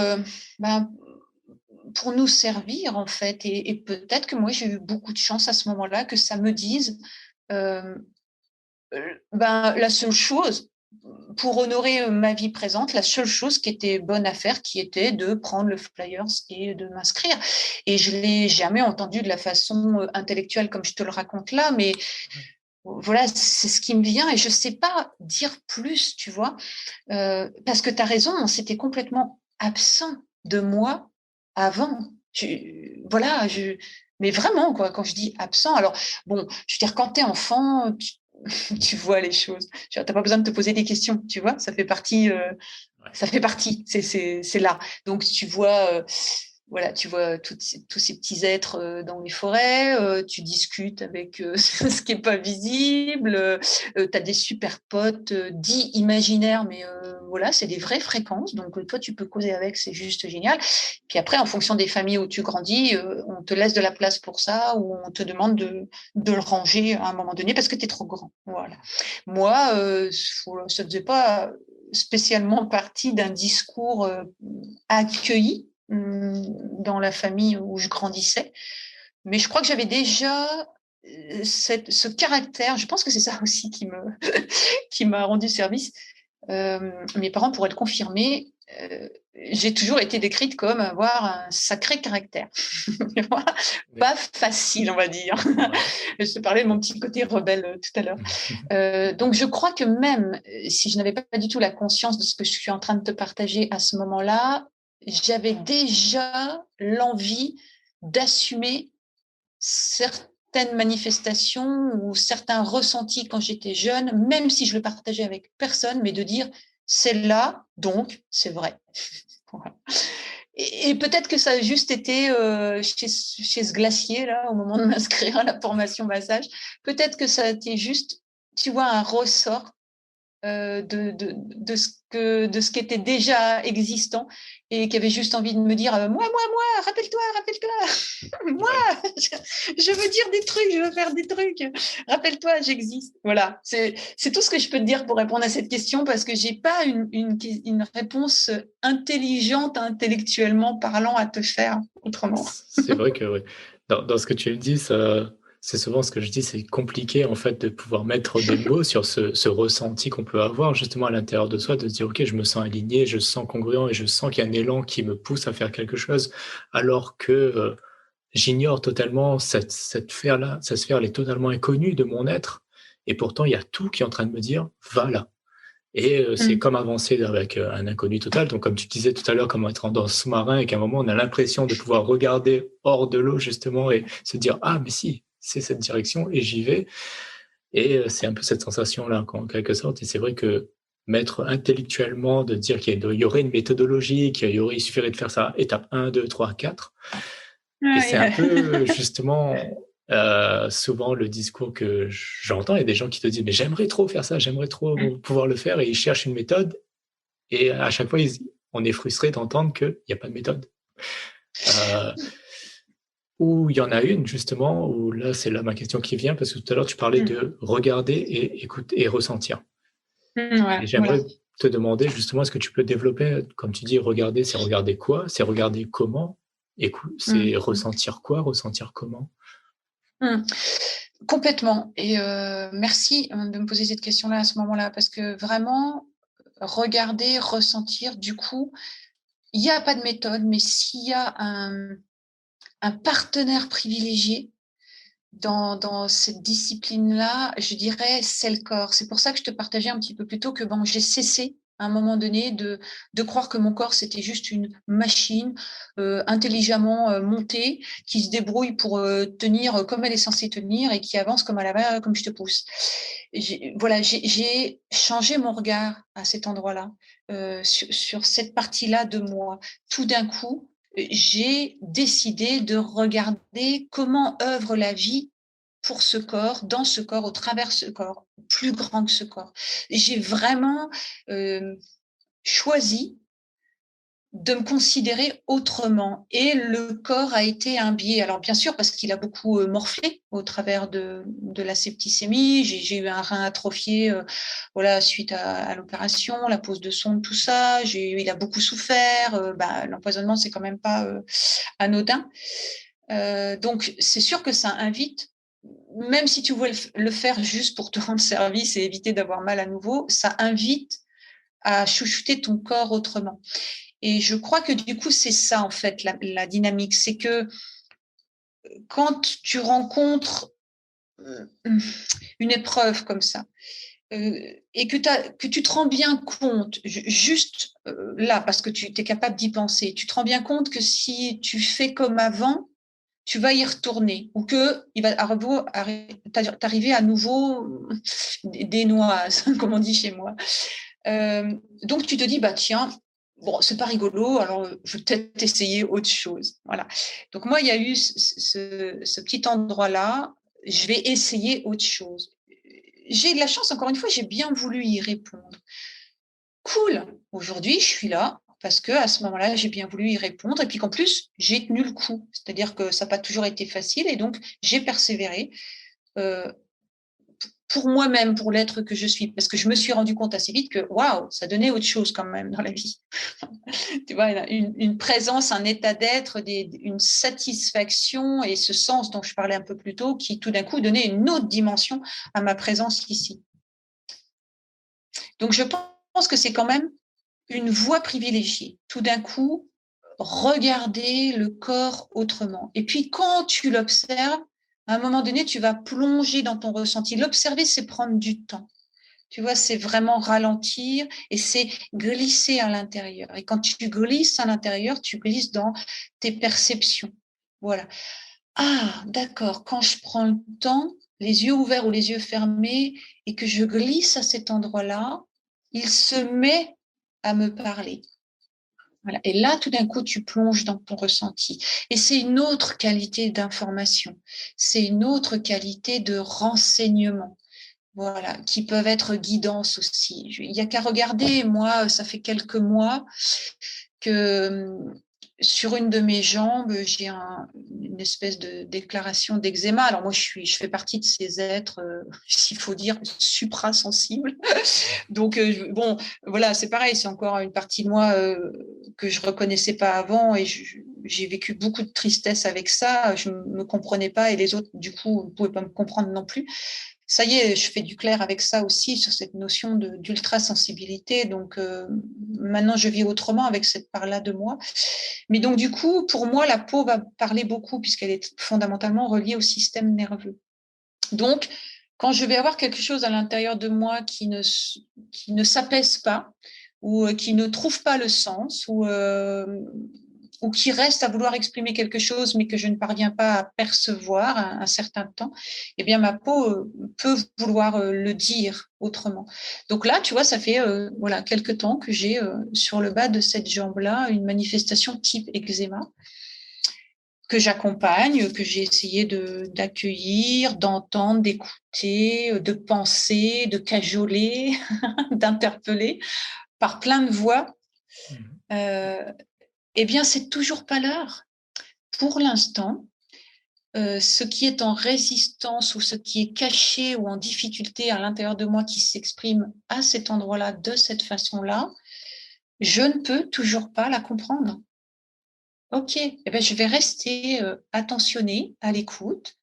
nous servir, en fait. Et peut-être que moi, j'ai eu beaucoup de chance à ce moment-là que ça me dise la seule chose, pour honorer ma vie présente, la seule chose qui était bonne à faire, qui était de prendre le flyers et de m'inscrire. Et je ne l'ai jamais entendu de la façon intellectuelle comme je te le raconte là, mais voilà, c'est ce qui me vient et je ne sais pas dire plus, tu vois, parce que tu as raison, c'était complètement absent de moi avant. Mais vraiment, quoi, quand je dis absent, alors, bon, je veux dire, quand tu es enfant, tu vois les choses. Tu n'as pas besoin de te poser des questions, tu vois, ça fait partie, c'est là. Donc, tu vois tous ces petits êtres dans les forêts, tu discutes avec ce qui n'est pas visible, tu as des super potes dits imaginaires, mais voilà, c'est des vraies fréquences. Donc, toi, tu peux causer avec, c'est juste génial. Puis après, en fonction des familles où tu grandis, on te laisse de la place pour ça ou on te demande de le ranger à un moment donné parce que tu es trop grand. Voilà. Moi, ça ne faisait pas spécialement partie d'un discours accueilli dans la famille où je grandissais. Mais je crois que j'avais déjà ce caractère, je pense que c'est ça aussi qui m'a rendu service. Mes parents pourraient le confirmer. J'ai toujours été décrite comme avoir un sacré caractère. Pas facile, on va dire. Je te parlais de mon petit côté rebelle tout à l'heure. Donc, je crois que même si je n'avais pas du tout la conscience de ce que je suis en train de te partager à ce moment-là, j'avais déjà l'envie d'assumer certaines manifestations ou certains ressentis quand j'étais jeune, même si je le partageais avec personne, mais de dire c'est là, donc c'est vrai. Voilà. Et peut-être que ça a juste été chez ce glacier, là, au moment de m'inscrire à la formation massage, peut-être que ça a été juste, tu vois, un ressort de ce qui était déjà existant et qui avait juste envie de me dire moi, rappelle-toi, moi, je veux dire des trucs, je veux faire des trucs, rappelle-toi, j'existe. Voilà, c'est tout ce que je peux te dire pour répondre à cette question parce que j'ai pas une réponse intelligente, intellectuellement parlant à te faire autrement. C'est vrai que oui. Dans ce que tu me dis, c'est souvent ce que je dis, c'est compliqué en fait de pouvoir mettre des mots sur ce ressenti qu'on peut avoir justement à l'intérieur de soi, de se dire ok, je me sens aligné, je me sens congruent et je sens qu'il y a un élan qui me pousse à faire quelque chose, alors que j'ignore totalement cette sphère-là. Cette sphère, elle est totalement inconnue de mon être, et pourtant il y a tout qui est en train de me dire va là. Et c'est comme avancer avec un inconnu total. Donc, comme tu disais tout à l'heure, comment être dans ce sous-marin et qu'à un moment, on a l'impression de pouvoir regarder hors de l'eau, justement, et se dire, ah, mais si, c'est cette direction et j'y vais. Et c'est un peu cette sensation-là, en quelque sorte. Et c'est vrai que mettre intellectuellement, de dire qu'il y aurait une méthodologie, il suffirait de faire ça, étape 1, 2, 3, 4. Et c'est un peu, justement, souvent le discours que j'entends. Il y a des gens qui te disent, mais j'aimerais trop faire ça, j'aimerais trop pouvoir le faire, et ils cherchent une méthode. Et à chaque fois, on est frustré d'entendre qu'il n'y a pas de méthode. Ou il y en a une, justement, où là, c'est là ma question qui vient, parce que tout à l'heure, tu parlais de regarder et écouter et ressentir. Ouais, Et j'aimerais voilà. te demander, justement, est-ce que tu peux développer, comme tu dis, regarder, c'est regarder quoi? C'est regarder comment? C'est ressentir quoi? Ressentir comment? Complètement. Et merci de me poser cette question-là à ce moment-là, parce que vraiment, regarder, ressentir, du coup, il n'y a pas de méthode, mais s'il y a un partenaire privilégié dans cette discipline-là, je dirais, c'est le corps. C'est pour ça que je te partageais un petit peu plus tôt que bon, j'ai cessé à un moment donné de croire que mon corps, c'était juste une machine intelligemment montée qui se débrouille pour tenir comme elle est censée tenir et qui avance comme elle va, comme je te pousse. J'ai changé mon regard à cet endroit-là, sur cette partie-là de moi. Tout d'un coup, j'ai décidé de regarder comment œuvre la vie pour ce corps, dans ce corps, au travers ce corps, plus grand que ce corps. J'ai vraiment choisi de me considérer autrement. Et le corps a été un biais. Alors bien sûr, parce qu'il a beaucoup morflé au travers de la septicémie. J'ai eu un rein atrophié voilà, suite à l'opération, la pose de sonde, tout ça. Il a beaucoup souffert. L'empoisonnement, c'est quand même pas anodin. Donc c'est sûr que ça invite, même si tu veux le faire juste pour te rendre service et éviter d'avoir mal à nouveau, ça invite à chouchouter ton corps autrement. Et je crois que du coup, c'est ça, en fait, la dynamique. C'est que quand tu rencontres une épreuve comme ça, et que tu te rends bien compte, juste là, parce que tu es capable d'y penser, tu te rends bien compte que si tu fais comme avant, tu vas y retourner ou que il va t'arriver à nouveau des noises, comme on dit chez moi. Donc, tu te dis, bah tiens, bon, c'est pas rigolo, alors je vais peut-être essayer autre chose. Voilà. Donc, moi, il y a eu ce petit endroit-là, je vais essayer autre chose. J'ai de la chance, encore une fois, j'ai bien voulu y répondre. cool, aujourd'hui, je suis là parce que à ce moment-là, j'ai bien voulu y répondre et puis qu'en plus, j'ai tenu le coup. C'est-à-dire que ça n'a pas toujours été facile et donc j'ai persévéré pour moi-même, pour l'être que je suis, parce que je me suis rendu compte assez vite que waouh, ça donnait autre chose quand même dans la vie. Tu vois, une présence, un état d'être, une satisfaction et ce sens dont je parlais un peu plus tôt qui tout d'un coup donnait une autre dimension à ma présence ici. Donc je pense que c'est quand même une voie privilégiée. Tout d'un coup, regarder le corps autrement. Et puis quand tu l'observes, à un moment donné, tu vas plonger dans ton ressenti. L'observer, c'est prendre du temps. Tu vois, c'est vraiment ralentir et c'est glisser à l'intérieur. Et quand tu glisses à l'intérieur, tu glisses dans tes perceptions. Voilà. Ah, d'accord. Quand je prends le temps, les yeux ouverts ou les yeux fermés, et que je glisse à cet endroit-là, il se met à me parler. Voilà. Et là, tout d'un coup, tu plonges dans ton ressenti. Et c'est une autre qualité d'information. C'est une autre qualité de renseignement. Voilà, qui peuvent être guidances aussi. Il n'y a qu'à regarder, moi, ça fait quelques mois que sur une de mes jambes, j'ai une espèce de déclaration d'eczéma. Alors moi, je fais partie de ces êtres, s'il faut dire, suprasensibles. Donc, bon, voilà, c'est pareil, c'est encore une partie de moi que je reconnaissais pas avant et j'ai vécu beaucoup de tristesse avec ça. Je ne me comprenais pas et les autres, du coup, ne pouvaient pas me comprendre non plus. Ça y est, je fais du clair avec ça aussi, sur cette notion d'ultra-sensibilité. Donc, maintenant, je vis autrement avec cette part-là de moi. Mais donc, du coup, pour moi, la peau va parler beaucoup puisqu'elle est fondamentalement reliée au système nerveux. Donc, quand je vais avoir quelque chose à l'intérieur de moi qui ne s'apaise pas ou qui ne trouve pas le sens ou qui reste à vouloir exprimer quelque chose mais que je ne parviens pas à percevoir un certain temps, eh bien ma peau peut vouloir le dire autrement. Donc là, tu vois, ça fait voilà quelques temps que j'ai sur le bas de cette jambe-là une manifestation type eczéma que j'accompagne, que j'ai essayé d'accueillir, d'entendre, d'écouter, de penser, de cajoler, d'interpeller par plein de voix. Eh bien, c'est toujours pas l'heure. Pour l'instant, ce qui est en résistance ou ce qui est caché ou en difficulté à l'intérieur de moi qui s'exprime à cet endroit-là, de cette façon-là, je ne peux toujours pas la comprendre. Ok, eh bien, je vais rester attentionnée, à l'écoute.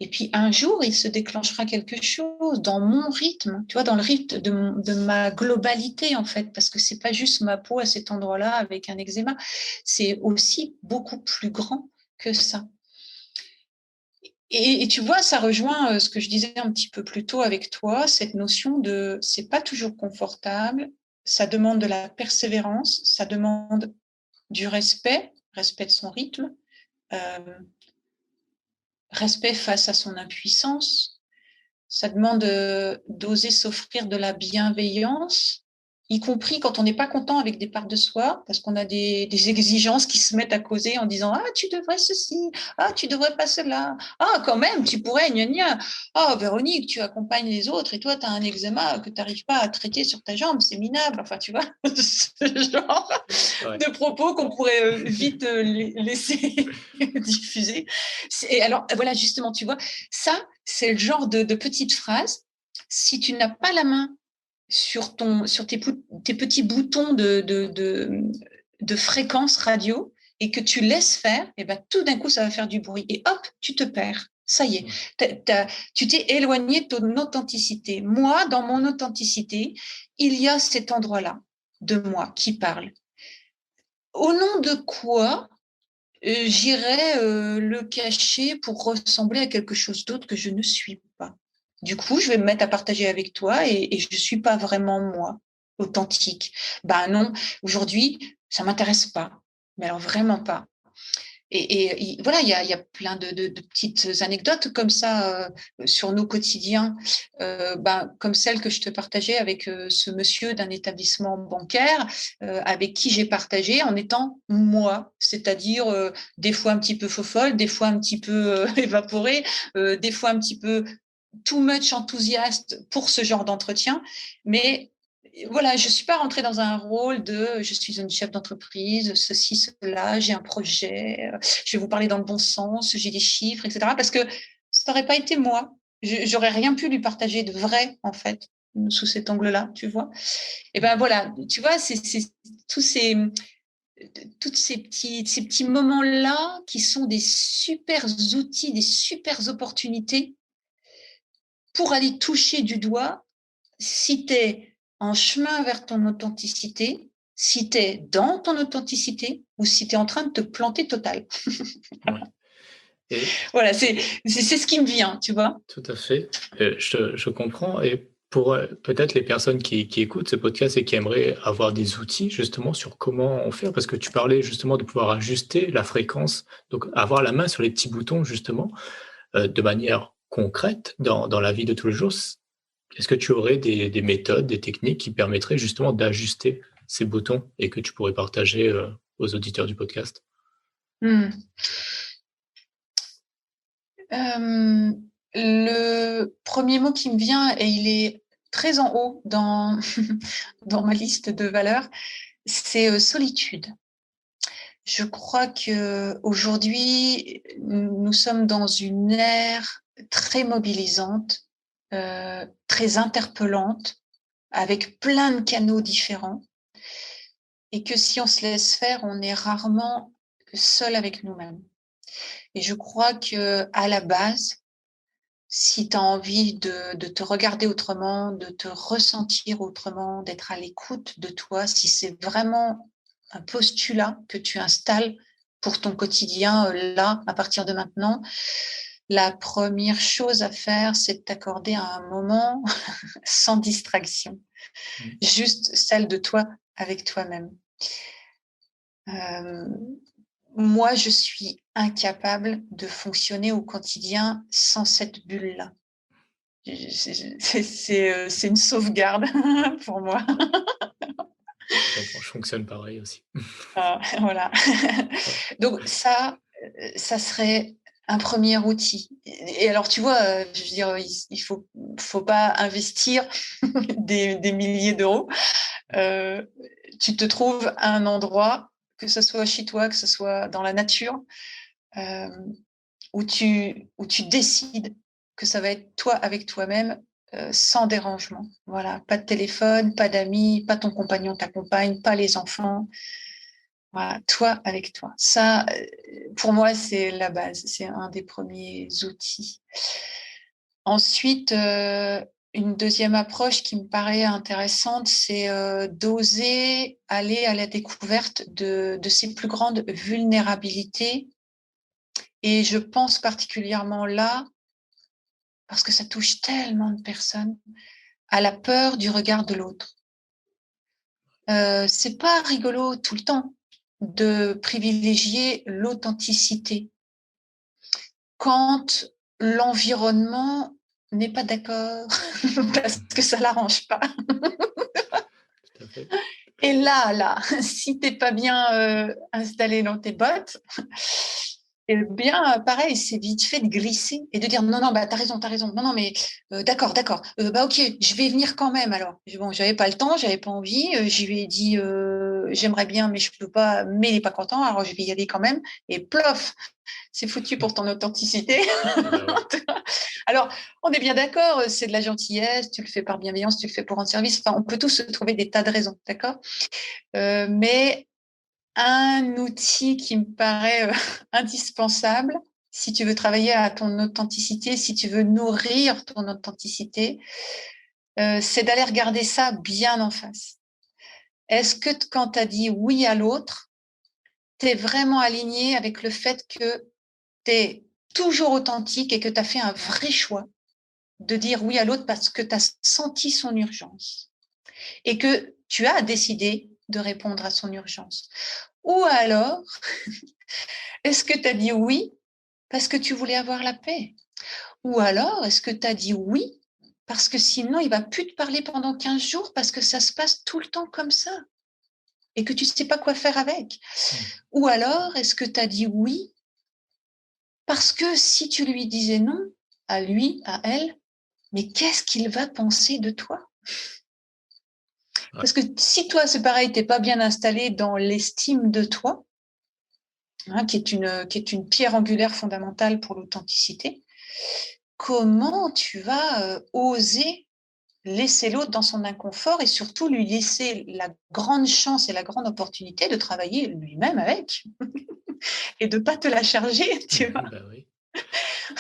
Et puis un jour, il se déclenchera quelque chose dans mon rythme, tu vois, dans le rythme de ma globalité en fait, parce que c'est pas juste ma peau à cet endroit-là avec un eczéma, c'est aussi beaucoup plus grand que ça. Et tu vois, ça rejoint ce que je disais un petit peu plus tôt avec toi, cette notion de c'est pas toujours confortable, ça demande de la persévérance, ça demande du respect, respect de son rythme, respect face à son impuissance. Ça demande d'oser s'offrir de la bienveillance, y compris quand on n'est pas content avec des parts de soi, parce qu'on a des exigences qui se mettent à causer en disant ah tu devrais ceci, ah tu devrais pas cela, ah quand même tu pourrais gna gna, ah Véronique tu accompagnes les autres et toi tu as un eczéma que tu n'arrives pas à traiter sur ta jambe, c'est minable, enfin tu vois ce genre de propos qu'on pourrait vite laisser diffuser. Et alors voilà justement tu vois ça c'est le genre de petite phrase. Si tu n'as pas la main sur tes petits boutons de fréquence radio et que tu laisses faire, et ben tout d'un coup, ça va faire du bruit. Et hop, tu te perds. Ça y est, tu t'es éloigné de ton authenticité. Moi, dans mon authenticité, il y a cet endroit-là de moi qui parle. Au nom de quoi j'irais le cacher pour ressembler à quelque chose d'autre que je ne suis pas. Du coup, je vais me mettre à partager avec toi et je ne suis pas vraiment moi, authentique. Ben non, aujourd'hui, ça ne m'intéresse pas, mais alors vraiment pas. Et voilà, il y a plein de petites anecdotes comme ça sur nos quotidiens, comme celle que je te partageais avec ce monsieur d'un établissement bancaire avec qui j'ai partagé en étant moi, c'est-à-dire des fois un petit peu fofolle, des fois un petit peu évaporée, des fois un petit peu too much enthousiaste pour ce genre d'entretien, mais voilà, je ne suis pas rentrée dans un rôle de je suis une chef d'entreprise, ceci, cela, j'ai un projet, je vais vous parler dans le bon sens, j'ai des chiffres, etc. Parce que ça n'aurait pas été moi. J'aurais rien pu lui partager de vrai, en fait, sous cet angle-là, tu vois. Et ben voilà, tu vois, c'est tous ces, toutes ces petits moments-là qui sont des super outils, des super opportunités pour aller toucher du doigt si tu es en chemin vers ton authenticité, si tu es dans ton authenticité ou si tu es en train de te planter total. Ouais. Et Voilà, c'est ce qui me vient, tu vois. tout à fait, je comprends et pour, peut-être les personnes qui écoutent ce podcast et qui aimeraient avoir des outils justement sur comment on fait, parce que tu parlais justement de pouvoir ajuster la fréquence, donc avoir la main sur les petits boutons justement, de manière concrète dans la vie de tous les jours. Est-ce que tu aurais des méthodes, des techniques qui permettraient justement d'ajuster ces boutons et que tu pourrais partager, aux auditeurs du podcast? Hmm. Euh, le premier mot qui me vient, et il est très en haut dans, dans ma liste de valeurs, c'est solitude. Je crois que aujourd'hui, nous sommes dans une ère très mobilisante, très interpellante, avec plein de canaux différents, et que si on se laisse faire, on est rarement seul avec nous-mêmes. Et je crois que à la base, si tu as envie de te regarder autrement, de te ressentir autrement, d'être à l'écoute de toi, si c'est vraiment un postulat que tu installes pour ton quotidien, là, à partir de maintenant, la première chose à faire, c'est de t'accorder un moment sans distraction, Mmh. juste celle de toi avec toi-même. Euh, Moi, je suis incapable de fonctionner au quotidien sans cette bulle-là. C'est une sauvegarde pour moi. Je comprends, je fonctionne pareil aussi. Voilà. Ouais. Donc ça serait un premier outil. Et alors, tu vois, je veux dire, il faut pas investir des milliers d'euros. Euh, Tu te trouves à un endroit, que ce soit chez toi, que ce soit dans la nature, euh, où tu décides que ça va être toi avec toi-même, sans dérangement. Voilà, pas de téléphone, pas d'amis, pas ton compagnon, ta compagne, pas les enfants. Voilà, toi avec toi. Ça, pour moi, c'est la base. C'est un des premiers outils. Ensuite, une deuxième approche qui me paraît intéressante, c'est d'oser aller à la découverte de ses plus grandes vulnérabilités. Et je pense particulièrement là, parce que ça touche tellement de personnes, à la peur du regard de l'autre. C'est pas rigolo tout le temps de privilégier l'authenticité quand l'environnement n'est pas d'accord parce que ça l'arrange pas. Tout à fait. Et là, si t'es pas bien installé dans tes bottes, et bien, pareil, c'est vite fait de glisser et de dire non, non, bah t'as raison, non, non, mais d'accord, bah ok, je vais venir quand même. Alors, bon, j'avais pas le temps, j'avais pas envie, je lui ai dit j'aimerais bien, mais je peux pas, mais il est pas content, alors je vais y aller quand même. Et plof, c'est foutu pour ton authenticité. Et bah, ouais. Alors, on est bien d'accord, c'est de la gentillesse, tu le fais par bienveillance, tu le fais pour rendre service. Enfin, on peut tous se trouver des tas de raisons, d'accord. Mais un outil qui me paraît indispensable, si tu veux travailler à ton authenticité, si tu veux nourrir ton authenticité, c'est d'aller regarder ça bien en face. Est-ce que quand tu as dit oui à l'autre, tu es vraiment aligné avec le fait que tu es toujours authentique et que tu as fait un vrai choix de dire oui à l'autre parce que tu as senti son urgence et que tu as décidé de répondre à son urgence? Ou alors, est-ce que tu as dit oui parce que tu voulais avoir la paix? Ou alors, est-ce que tu as dit oui parce que sinon, il va plus te parler pendant 15 jours parce que ça se passe tout le temps comme ça et que tu ne sais pas quoi faire avec? Mmh. Ou alors, est-ce que tu as dit oui parce que si tu lui disais non, à lui, à elle, mais qu'est-ce qu'il va penser de toi? Parce que si toi, c'est pareil, tu n'es pas bien installé dans l'estime de toi, qui est une pierre angulaire fondamentale pour l'authenticité, comment tu vas oser laisser l'autre dans son inconfort et surtout lui laisser la grande chance et la grande opportunité de travailler lui-même avec et de ne pas te la charger, tu vois. Bah oui.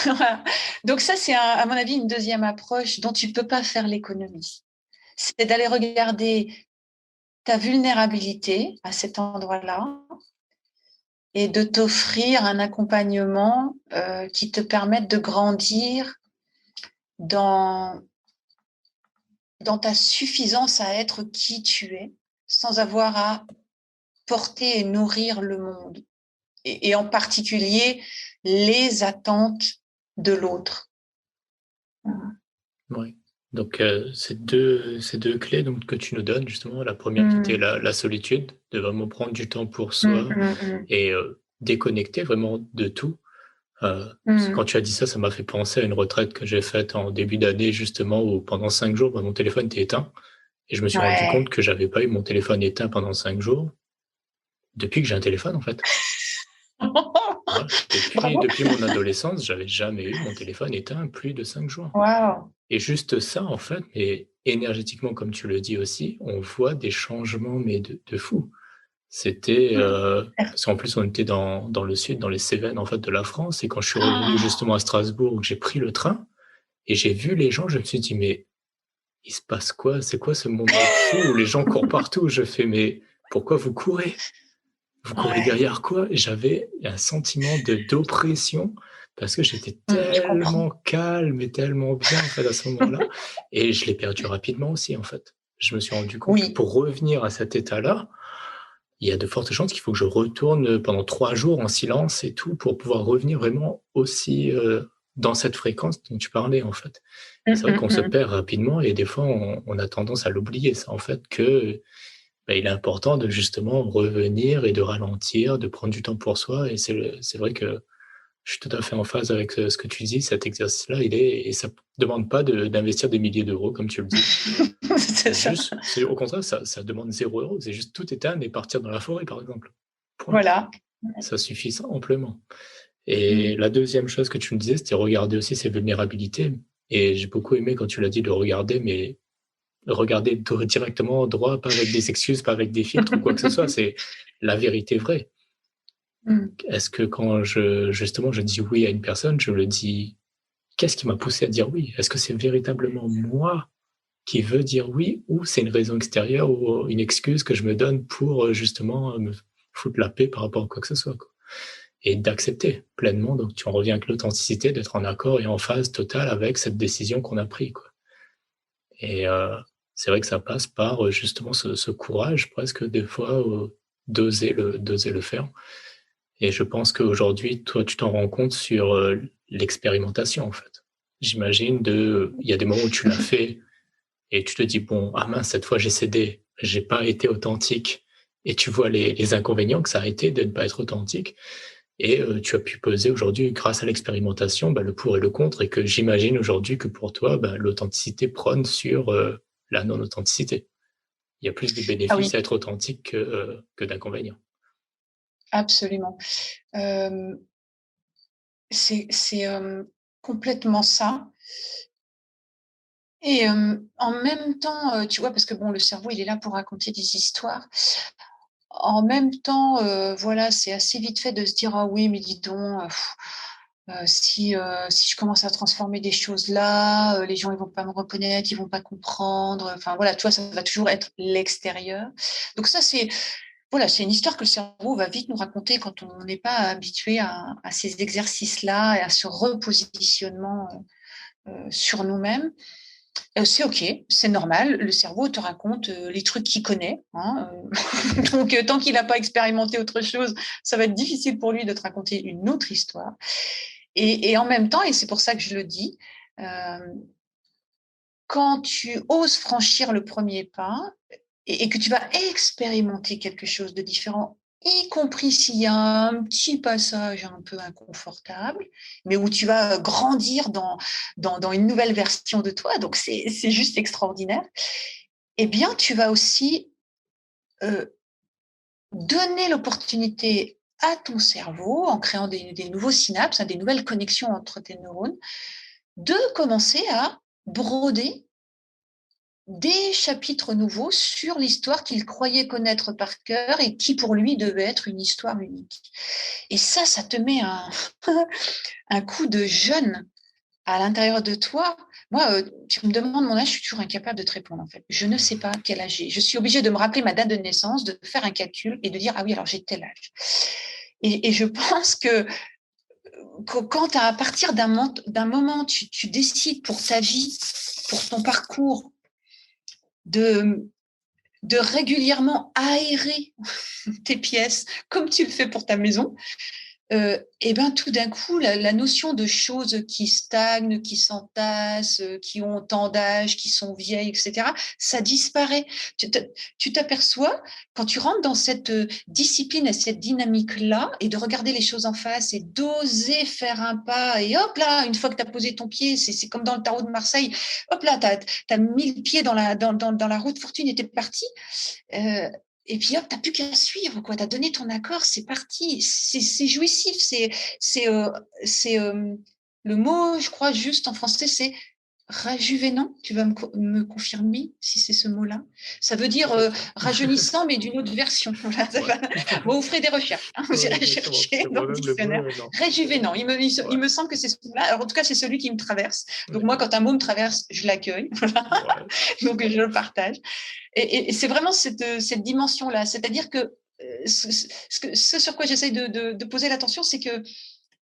Voilà. Donc ça, c'est à mon avis une deuxième approche dont tu ne peux pas faire l'économie. C'est d'aller regarder ta vulnérabilité à cet endroit-là et de t'offrir un accompagnement qui te permette de grandir dans ta suffisance à être qui tu es, sans avoir à porter et nourrir le monde, et en particulier les attentes de l'autre. Oui. Donc, ces deux clés donc, que tu nous donnes, justement, la première qui était la solitude, de vraiment prendre du temps pour soi et déconnecter vraiment de tout. Quand tu as dit ça, ça m'a fait penser à une retraite que j'ai faite en début d'année, justement, où pendant 5 jours, mon téléphone était éteint. Et je me suis rendu compte que j'avais pas eu mon téléphone éteint pendant 5 jours depuis que j'ai un téléphone, en fait. Ouais. Depuis mon adolescence, j'avais jamais eu mon téléphone éteint plus de 5 jours. Wow. Et juste ça, en fait, mais énergétiquement, comme tu le dis aussi, on voit des changements, mais de fou. C'était parce qu'en plus, on était dans le sud, dans les Cévennes, en fait, de la France. Et quand je suis revenu justement à Strasbourg, j'ai pris le train et j'ai vu les gens, je me suis dit, mais il se passe quoi? C'est quoi ce monde de fou où les gens courent partout? Je fais, mais pourquoi vous courez? Vous courez derrière quoi? J'avais un sentiment d'oppression parce que j'étais tellement calme et tellement bien, en fait, à ce moment-là. Et je l'ai perdu rapidement aussi, en fait. Je me suis rendu compte que pour revenir à cet état-là, il y a de fortes chances qu'il faut que je retourne pendant 3 jours en silence et tout pour pouvoir revenir vraiment aussi dans cette fréquence dont tu parlais, en fait. Et c'est vrai qu'on se perd rapidement et des fois, on a tendance à l'oublier, ça, en fait, que il est important de justement revenir et de ralentir, de prendre du temps pour soi. Et c'est vrai que je suis tout à fait en phase avec ce que tu dis. Cet exercice-là, et ça ne demande pas d'investir des milliers d'euros, comme tu le dis. Au contraire, ça demande 0 euros. C'est juste tout éteindre et partir dans la forêt, par exemple. Point. Voilà. Ça suffit ça amplement. Et la deuxième chose que tu me disais, c'était regarder aussi ses vulnérabilités. Et j'ai beaucoup aimé quand tu l'as dit de regarder, mais regarder directement droit, pas avec des excuses, pas avec des filtres ou quoi que ce soit. C'est la vérité vraie. Est-ce que quand je dis oui à une personne, je le dis, qu'est-ce qui m'a poussé à dire oui? Est-ce que c'est véritablement moi qui veux dire oui ou c'est une raison extérieure ou une excuse que je me donne pour justement me foutre la paix par rapport à quoi que ce soit, quoi. Et d'accepter pleinement. Donc, tu en reviens avec l'authenticité, d'être en accord et en phase totale avec cette décision qu'on a prise, quoi. Et c'est vrai que ça passe par justement ce courage presque des fois d'oser le faire. Et je pense qu'aujourd'hui, toi, tu t'en rends compte sur l'expérimentation, en fait. J'imagine il y a des moments où tu l'as fait et tu te dis, bon, ah mince, cette fois j'ai cédé, j'ai pas été authentique. Et tu vois les inconvénients que ça a été de ne pas être authentique. Et tu as pu peser aujourd'hui, grâce à l'expérimentation, le pour et le contre. Et que j'imagine aujourd'hui que pour toi, l'authenticité prône sur la non-authenticité. Il y a plus de bénéfices à être authentique que d'inconvénients. Absolument. C'est complètement ça. Et en même temps, tu vois, parce que le cerveau, il est là pour raconter des histoires. En même temps, voilà, c'est assez vite fait de se dire: «Ah oui, mais dis donc, si je commence à transformer des choses là, les gens, ils vont pas me reconnaître, ils vont pas comprendre». Enfin voilà, tu vois, ça va toujours être l'extérieur. Donc ça, c'est une histoire que le cerveau va vite nous raconter quand on n'est pas habitué à ces exercices-là et à ce repositionnement sur nous-mêmes. C'est OK, c'est normal. Le cerveau te raconte les trucs qu'il connaît. Donc, tant qu'il n'a pas expérimenté autre chose, ça va être difficile pour lui de te raconter une autre histoire. Et en même temps, et c'est pour ça que je le dis, quand tu oses franchir le premier pas et que tu vas expérimenter quelque chose de différent, y compris s'il y a un petit passage un peu inconfortable, mais où tu vas grandir dans une nouvelle version de toi. Donc, c'est juste extraordinaire. eh bien, tu vas aussi donner l'opportunité à ton cerveau, en créant des nouveaux synapses, des nouvelles connexions entre tes neurones, de commencer à broder des chapitres nouveaux sur l'histoire qu'il croyait connaître par cœur et qui pour lui devait être une histoire unique. Et ça te met un coup de jeune à l'intérieur de toi. Moi, tu me demandes mon âge, je suis toujours incapable de te répondre en fait. Je ne sais pas quel âge j'ai. Je suis obligée de me rappeler ma date de naissance, de faire un calcul et de dire ah oui, alors j'ai tel âge. Et je pense que quand à partir d'un moment, tu décides pour ta vie, pour ton parcours, de régulièrement aérer tes pièces comme tu le fais pour ta maison, et ben tout d'un coup, la notion de choses qui stagnent, qui s'entassent, qui ont tant d'âge, qui sont vieilles, etc., ça disparaît. Tu t'aperçois, quand tu rentres dans cette discipline et cette dynamique-là, et de regarder les choses en face et d'oser faire un pas, et hop là, une fois que tu as posé ton pied, c'est comme dans le tarot de Marseille, hop là, tu as mis le pied dans la roue de fortune et t'es parti. Et puis hop, t'as plus qu'à suivre, quoi. T'as donné ton accord, c'est parti. C'est jouissif. C'est le mot, je crois, juste en français, c'est rajuvénant. Tu vas me confirmer si c'est ce mot-là. Ça veut dire rajeunissant, mais d'une autre version. Voilà, bon, vous ferez des recherches. Vous irez chercher dans le dictionnaire. Rajuvénant. Il me semble que c'est celui-là. Alors, en tout cas, c'est celui qui me traverse. Donc, moi, quand un mot me traverse, je l'accueille. Voilà. Donc, je le partage. Et c'est vraiment cette dimension-là. C'est-à-dire que ce sur quoi j'essaye de poser l'attention, c'est que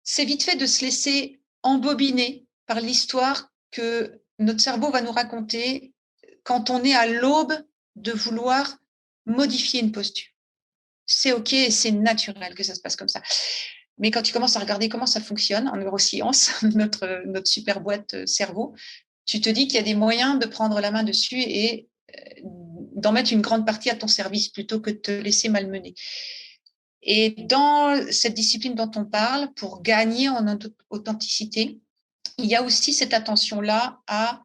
c'est vite fait de se laisser embobiner par l'histoire que notre cerveau va nous raconter quand on est à l'aube de vouloir modifier une posture. C'est OK et c'est naturel que ça se passe comme ça. Mais quand tu commences à regarder comment ça fonctionne en neurosciences, notre super boîte cerveau, tu te dis qu'il y a des moyens de prendre la main dessus et d'en mettre une grande partie à ton service plutôt que de te laisser malmener. Et dans cette discipline dont on parle, pour gagner en authenticité, il y a aussi cette attention-là à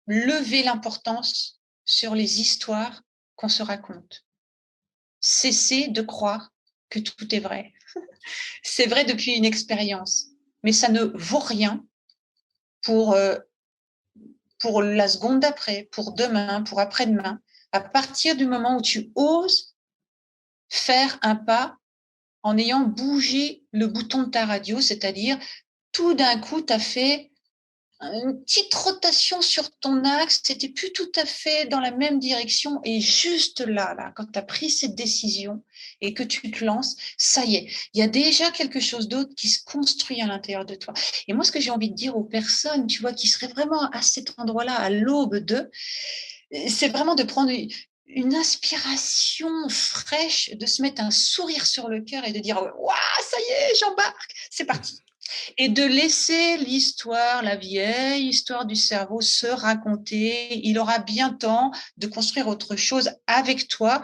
lever l'importance sur les histoires qu'on se raconte. Cesser de croire que tout est vrai. C'est vrai depuis une expérience, mais ça ne vaut rien pour la seconde d'après, pour demain, pour après-demain, à partir du moment où tu oses faire un pas en ayant bougé le bouton de ta radio, c'est-à-dire tout d'un coup, tu as fait une petite rotation sur ton axe, c'était plus tout à fait dans la même direction et juste là, quand tu as pris cette décision et que tu te lances, ça y est, il y a déjà quelque chose d'autre qui se construit à l'intérieur de toi. Et moi, ce que j'ai envie de dire aux personnes, tu vois, qui seraient vraiment à cet endroit-là, à l'aube d'eux, c'est vraiment de prendre une inspiration fraîche, de se mettre un sourire sur le cœur et de dire « Waouh, ça y est, j'embarque, c'est parti !» Et de laisser l'histoire, la vieille histoire du cerveau se raconter. Il aura bien temps de construire autre chose avec toi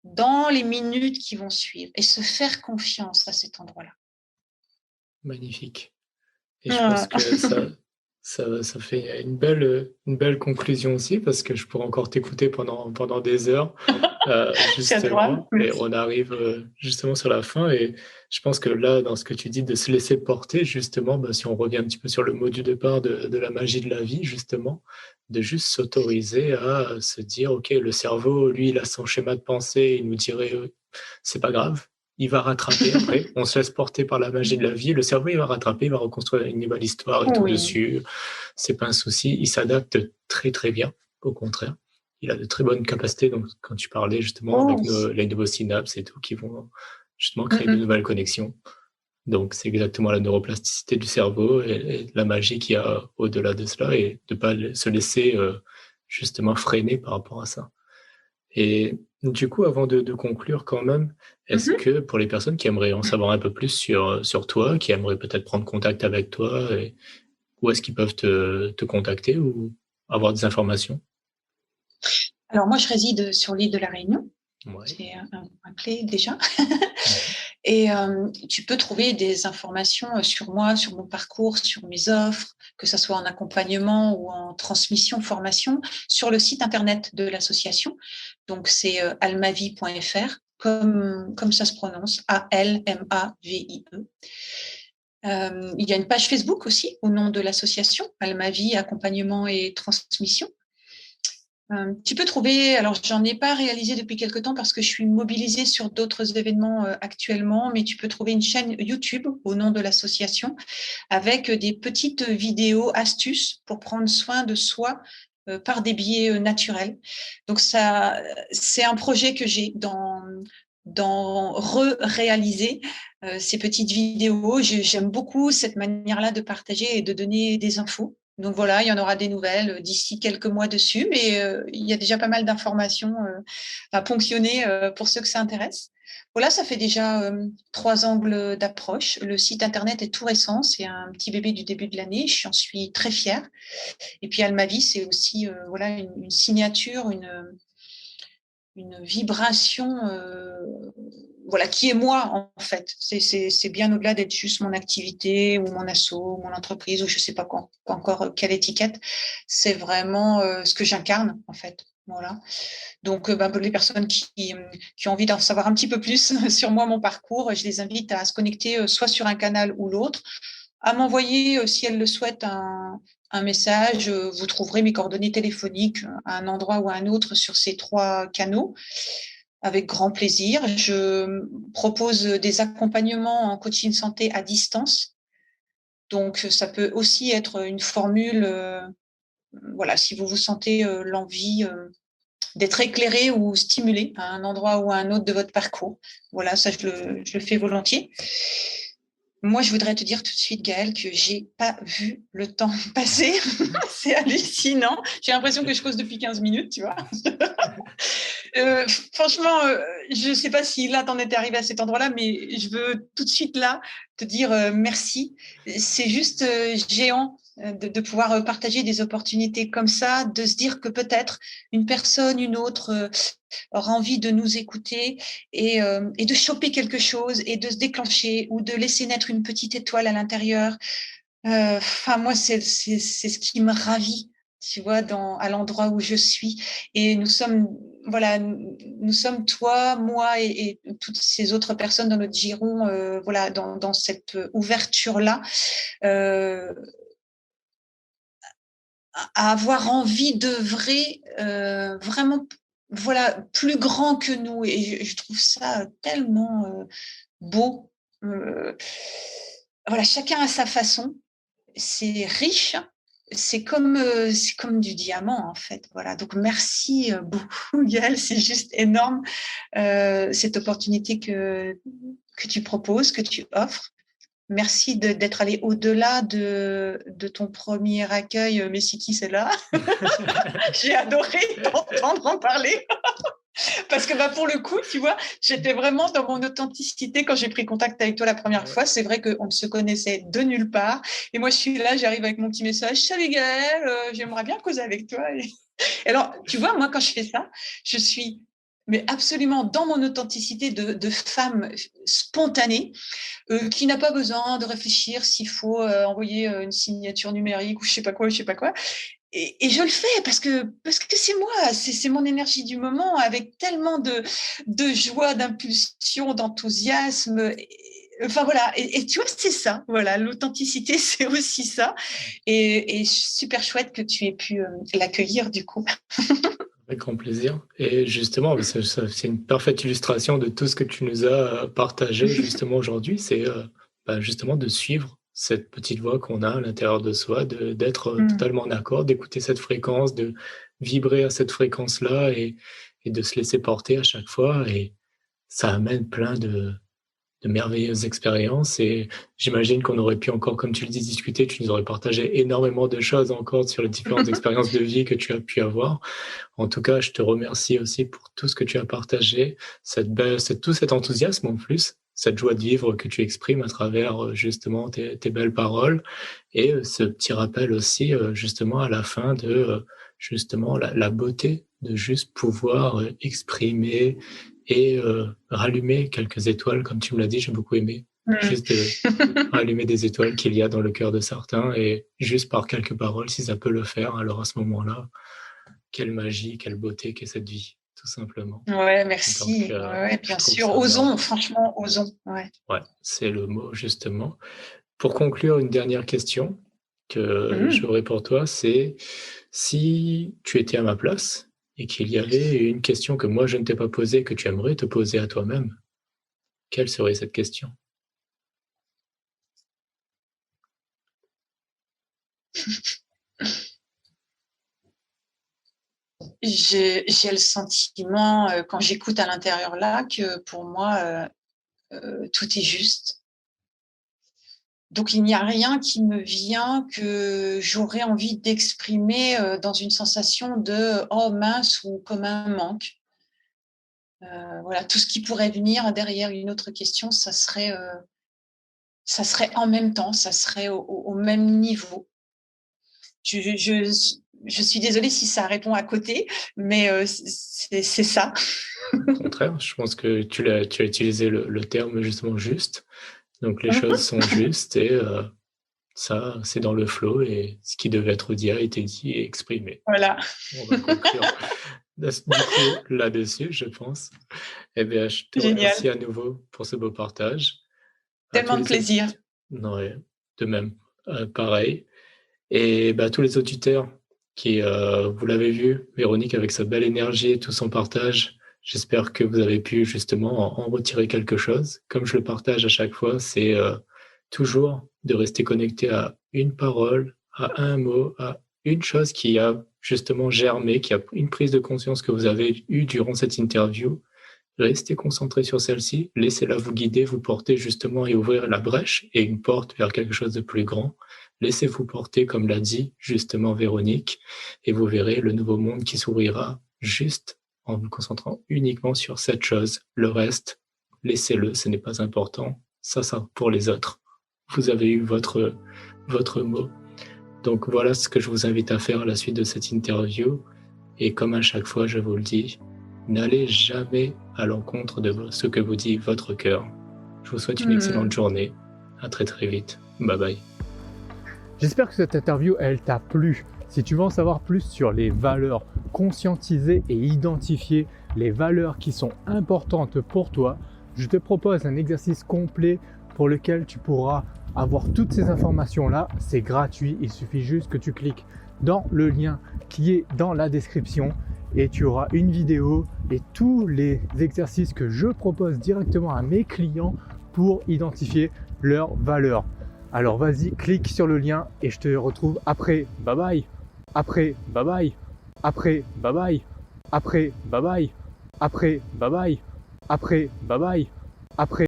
dans les minutes qui vont suivre et se faire confiance à cet endroit-là. Magnifique. Et je pense que ça fait une belle conclusion aussi, parce que je pourrais encore t'écouter pendant des heures. Justement, et on arrive justement sur la fin, et je pense que là, dans ce que tu dis, de se laisser porter, justement, si on revient un petit peu sur le mot du départ de la magie de la vie, justement, de juste s'autoriser à se dire, OK, le cerveau, lui, il a son schéma de pensée, il nous dirait, c'est pas grave, il va rattraper après, on se laisse porter par la magie de la vie, le cerveau, il va rattraper, il va reconstruire une nouvelle histoire et tout dessus, c'est pas un souci, il s'adapte très, très bien, au contraire. Il a de très bonnes capacités, donc quand tu parlais justement avec les nouveaux synapses et tout, qui vont justement créer de nouvelles connexions. Donc c'est exactement la neuroplasticité du cerveau et la magie qu'il y a au-delà de cela, et de ne pas se laisser justement freiner par rapport à ça. Et du coup, avant de conclure quand même, est-ce que pour les personnes qui aimeraient en savoir un peu plus sur toi, qui aimeraient peut-être prendre contact avec toi, où est-ce qu'ils peuvent te contacter ou avoir des informations? Alors moi, je réside sur l'île de la Réunion. Ouais. J'ai appelé déjà. Et tu peux trouver des informations sur moi, sur mon parcours, sur mes offres, que ce soit en accompagnement ou en transmission, formation, sur le site internet de l'association. Donc, c'est almavie.fr, comme ça se prononce, A-L-M-A-V-I-E. Il y a une page Facebook aussi, au nom de l'association, Almavie, accompagnement et transmission. Tu peux trouver, alors j'en ai pas réalisé depuis quelque temps parce que je suis mobilisée sur d'autres événements actuellement, mais tu peux trouver une chaîne YouTube au nom de l'association avec des petites vidéos astuces pour prendre soin de soi par des biais naturels. Donc ça, c'est un projet que j'ai dans réaliser ces petites vidéos. J'aime beaucoup cette manière-là de partager et de donner des infos. Donc voilà, il y en aura des nouvelles d'ici quelques mois dessus, mais il y a déjà pas mal d'informations à ponctionner pour ceux que ça intéresse. Voilà, ça fait déjà 3 angles d'approche. Le site internet est tout récent, c'est un petit bébé du début de l'année, j'en suis très fière. Et puis Almavie, c'est aussi voilà une signature, une vibration voilà, qui est moi en fait. C'est bien au-delà d'être juste mon activité ou mon asso, ou mon entreprise ou je sais pas encore quelle étiquette. C'est vraiment ce que j'incarne en fait. Voilà. Donc, les personnes qui ont envie d'en savoir un petit peu plus sur moi, mon parcours, je les invite à se connecter soit sur un canal ou l'autre, à m'envoyer, si elles le souhaitent, un message. Vous trouverez mes coordonnées téléphoniques à un endroit ou à un autre sur ces 3 canaux. Avec grand plaisir. Je propose des accompagnements en coaching santé à distance. Donc, ça peut aussi être une formule, voilà, si vous vous sentez l'envie d'être éclairé ou stimulé à un endroit ou à un autre de votre parcours. Voilà, ça, je le fais volontiers. Moi, je voudrais te dire tout de suite, Gaëlle, que j'ai pas vu le temps passer. C'est hallucinant. J'ai l'impression que je cause depuis 15 minutes, tu vois. Franchement, je ne sais pas si là, t'en étais arrivé à cet endroit-là, mais je veux tout de suite là te dire merci. C'est juste géant de pouvoir partager des opportunités comme ça, de se dire que peut-être une personne, une autre aura envie de nous écouter et de choper quelque chose et de se déclencher ou de laisser naître une petite étoile à l'intérieur. Enfin, moi, c'est ce qui me ravit, tu vois, à l'endroit où je suis. Et nous sommes, voilà, nous sommes toi, moi et toutes ces autres personnes dans notre giron, voilà, dans cette ouverture-là, à avoir envie d'œuvrer vraiment, voilà, plus grand que nous. Et je trouve ça tellement beau. Voilà, chacun à sa façon. C'est riche, c'est comme du diamant en fait. Voilà. Donc merci beaucoup Gaëlle, c'est juste énorme cette opportunité que tu proposes, que tu offres. Merci d'être allé au-delà de ton premier accueil. Mais c'est qui c'est là? J'ai adoré t'entendre en parler. Parce que pour le coup, tu vois, j'étais vraiment dans mon authenticité quand j'ai pris contact avec toi la première fois. C'est vrai qu'on ne se connaissait de nulle part. Et moi, je suis là, j'arrive avec mon petit message. Salut Gaëlle, j'aimerais bien causer avec toi. Et alors, tu vois, moi, quand je fais ça, je suis mais absolument dans mon authenticité de femme spontanée qui n'a pas besoin de réfléchir s'il faut envoyer une signature numérique ou je sais pas quoi, je sais pas quoi. Et je le fais parce que c'est moi, c'est mon énergie du moment avec tellement de joie, d'impulsion, d'enthousiasme. Enfin voilà, et tu vois, c'est ça, voilà, l'authenticité, c'est aussi ça. Et super chouette que tu aies pu l'accueillir du coup. Avec grand plaisir. Et justement, c'est une parfaite illustration de tout ce que tu nous as partagé justement aujourd'hui. C'est justement de suivre cette petite voix qu'on a à l'intérieur de soi, d'être totalement en accord, d'écouter cette fréquence, de vibrer à cette fréquence-là et de se laisser porter à chaque fois. Et ça amène plein de merveilleuses expériences et j'imagine qu'on aurait pu encore, comme tu le dis, discuter. Tu nous aurais partagé énormément de choses encore sur les différentes expériences de vie que tu as pu avoir. En tout cas, je te remercie aussi pour tout ce que tu as partagé, tout cet enthousiasme en plus, cette joie de vivre que tu exprimes à travers justement tes belles paroles et ce petit rappel aussi justement à la fin de justement la beauté de juste pouvoir exprimer et rallumer quelques étoiles, comme tu me l'as dit, j'ai beaucoup aimé. Juste rallumer des étoiles qu'il y a dans le cœur de certains et juste par quelques paroles, si ça peut le faire, alors à ce moment-là, quelle magie, quelle beauté qu'est cette vie, tout simplement. Ouais, merci. Donc, Ouais, bien je trouve sûr. ça Osons, merveilleux. franchement, osons. Ouais. Ouais, c'est le mot, justement. Pour conclure, une dernière question que j'aurais pour toi, c'est si tu étais à ma place et qu'il y avait une question que moi je ne t'ai pas posée, que tu aimerais te poser à toi-même, quelle serait cette question? J'ai le sentiment, quand j'écoute à l'intérieur là, que pour moi, tout est juste. Donc il n'y a rien qui me vient que j'aurais envie d'exprimer dans une sensation de oh mince ou comme un manque. Voilà, tout ce qui pourrait venir derrière une autre question, ça serait en même temps, ça serait au même niveau. Je suis désolée si ça répond à côté, mais c'est ça. Au contraire, je pense que tu as utilisé le terme justement juste. Donc les choses sont justes et ça, c'est dans le flow et ce qui devait être dit a été dit et exprimé. Voilà. On va conclure du coup là-dessus, je pense. Eh bien, je te remercie à nouveau pour ce beau partage. Tellement de plaisir. Ouais, de même, pareil. Et bah, tous les auditeurs qui, vous l'avez vu, Véronique avec sa belle énergie et tout son partage, j'espère que vous avez pu justement en retirer quelque chose. Comme je le partage à chaque fois, c'est toujours de rester connecté à une parole, à un mot, à une chose qui a justement germé, qui a une prise de conscience que vous avez eue durant cette interview. Restez concentré sur celle-ci, laissez-la vous guider, vous porter justement et ouvrir la brèche et une porte vers quelque chose de plus grand. Laissez-vous porter, comme l'a dit justement Véronique, et vous verrez le nouveau monde qui s'ouvrira juste en vous concentrant uniquement sur cette chose. Le reste, laissez-le, ce n'est pas important. Ça pour les autres. Vous avez eu votre mot. Donc voilà ce que je vous invite à faire à la suite de cette interview. Et comme à chaque fois, je vous le dis, n'allez jamais à l'encontre de ce que vous dit votre cœur. Je vous souhaite une excellente journée. À très très vite. Bye bye. J'espère que cette interview, elle t'a plu. Si tu veux en savoir plus sur les valeurs, conscientiser et identifier les valeurs qui sont importantes pour toi, je te propose un exercice complet pour lequel tu pourras avoir toutes ces informations-là. C'est gratuit, il suffit juste que tu cliques dans le lien qui est dans la description et tu auras une vidéo et tous les exercices que je propose directement à mes clients pour identifier leurs valeurs. Alors vas-y, clique sur le lien et je te retrouve après. Bye bye. Après, bye bye. Après, bye bye. Après, bye bye. Après, bye bye. Après, bye bye. Après.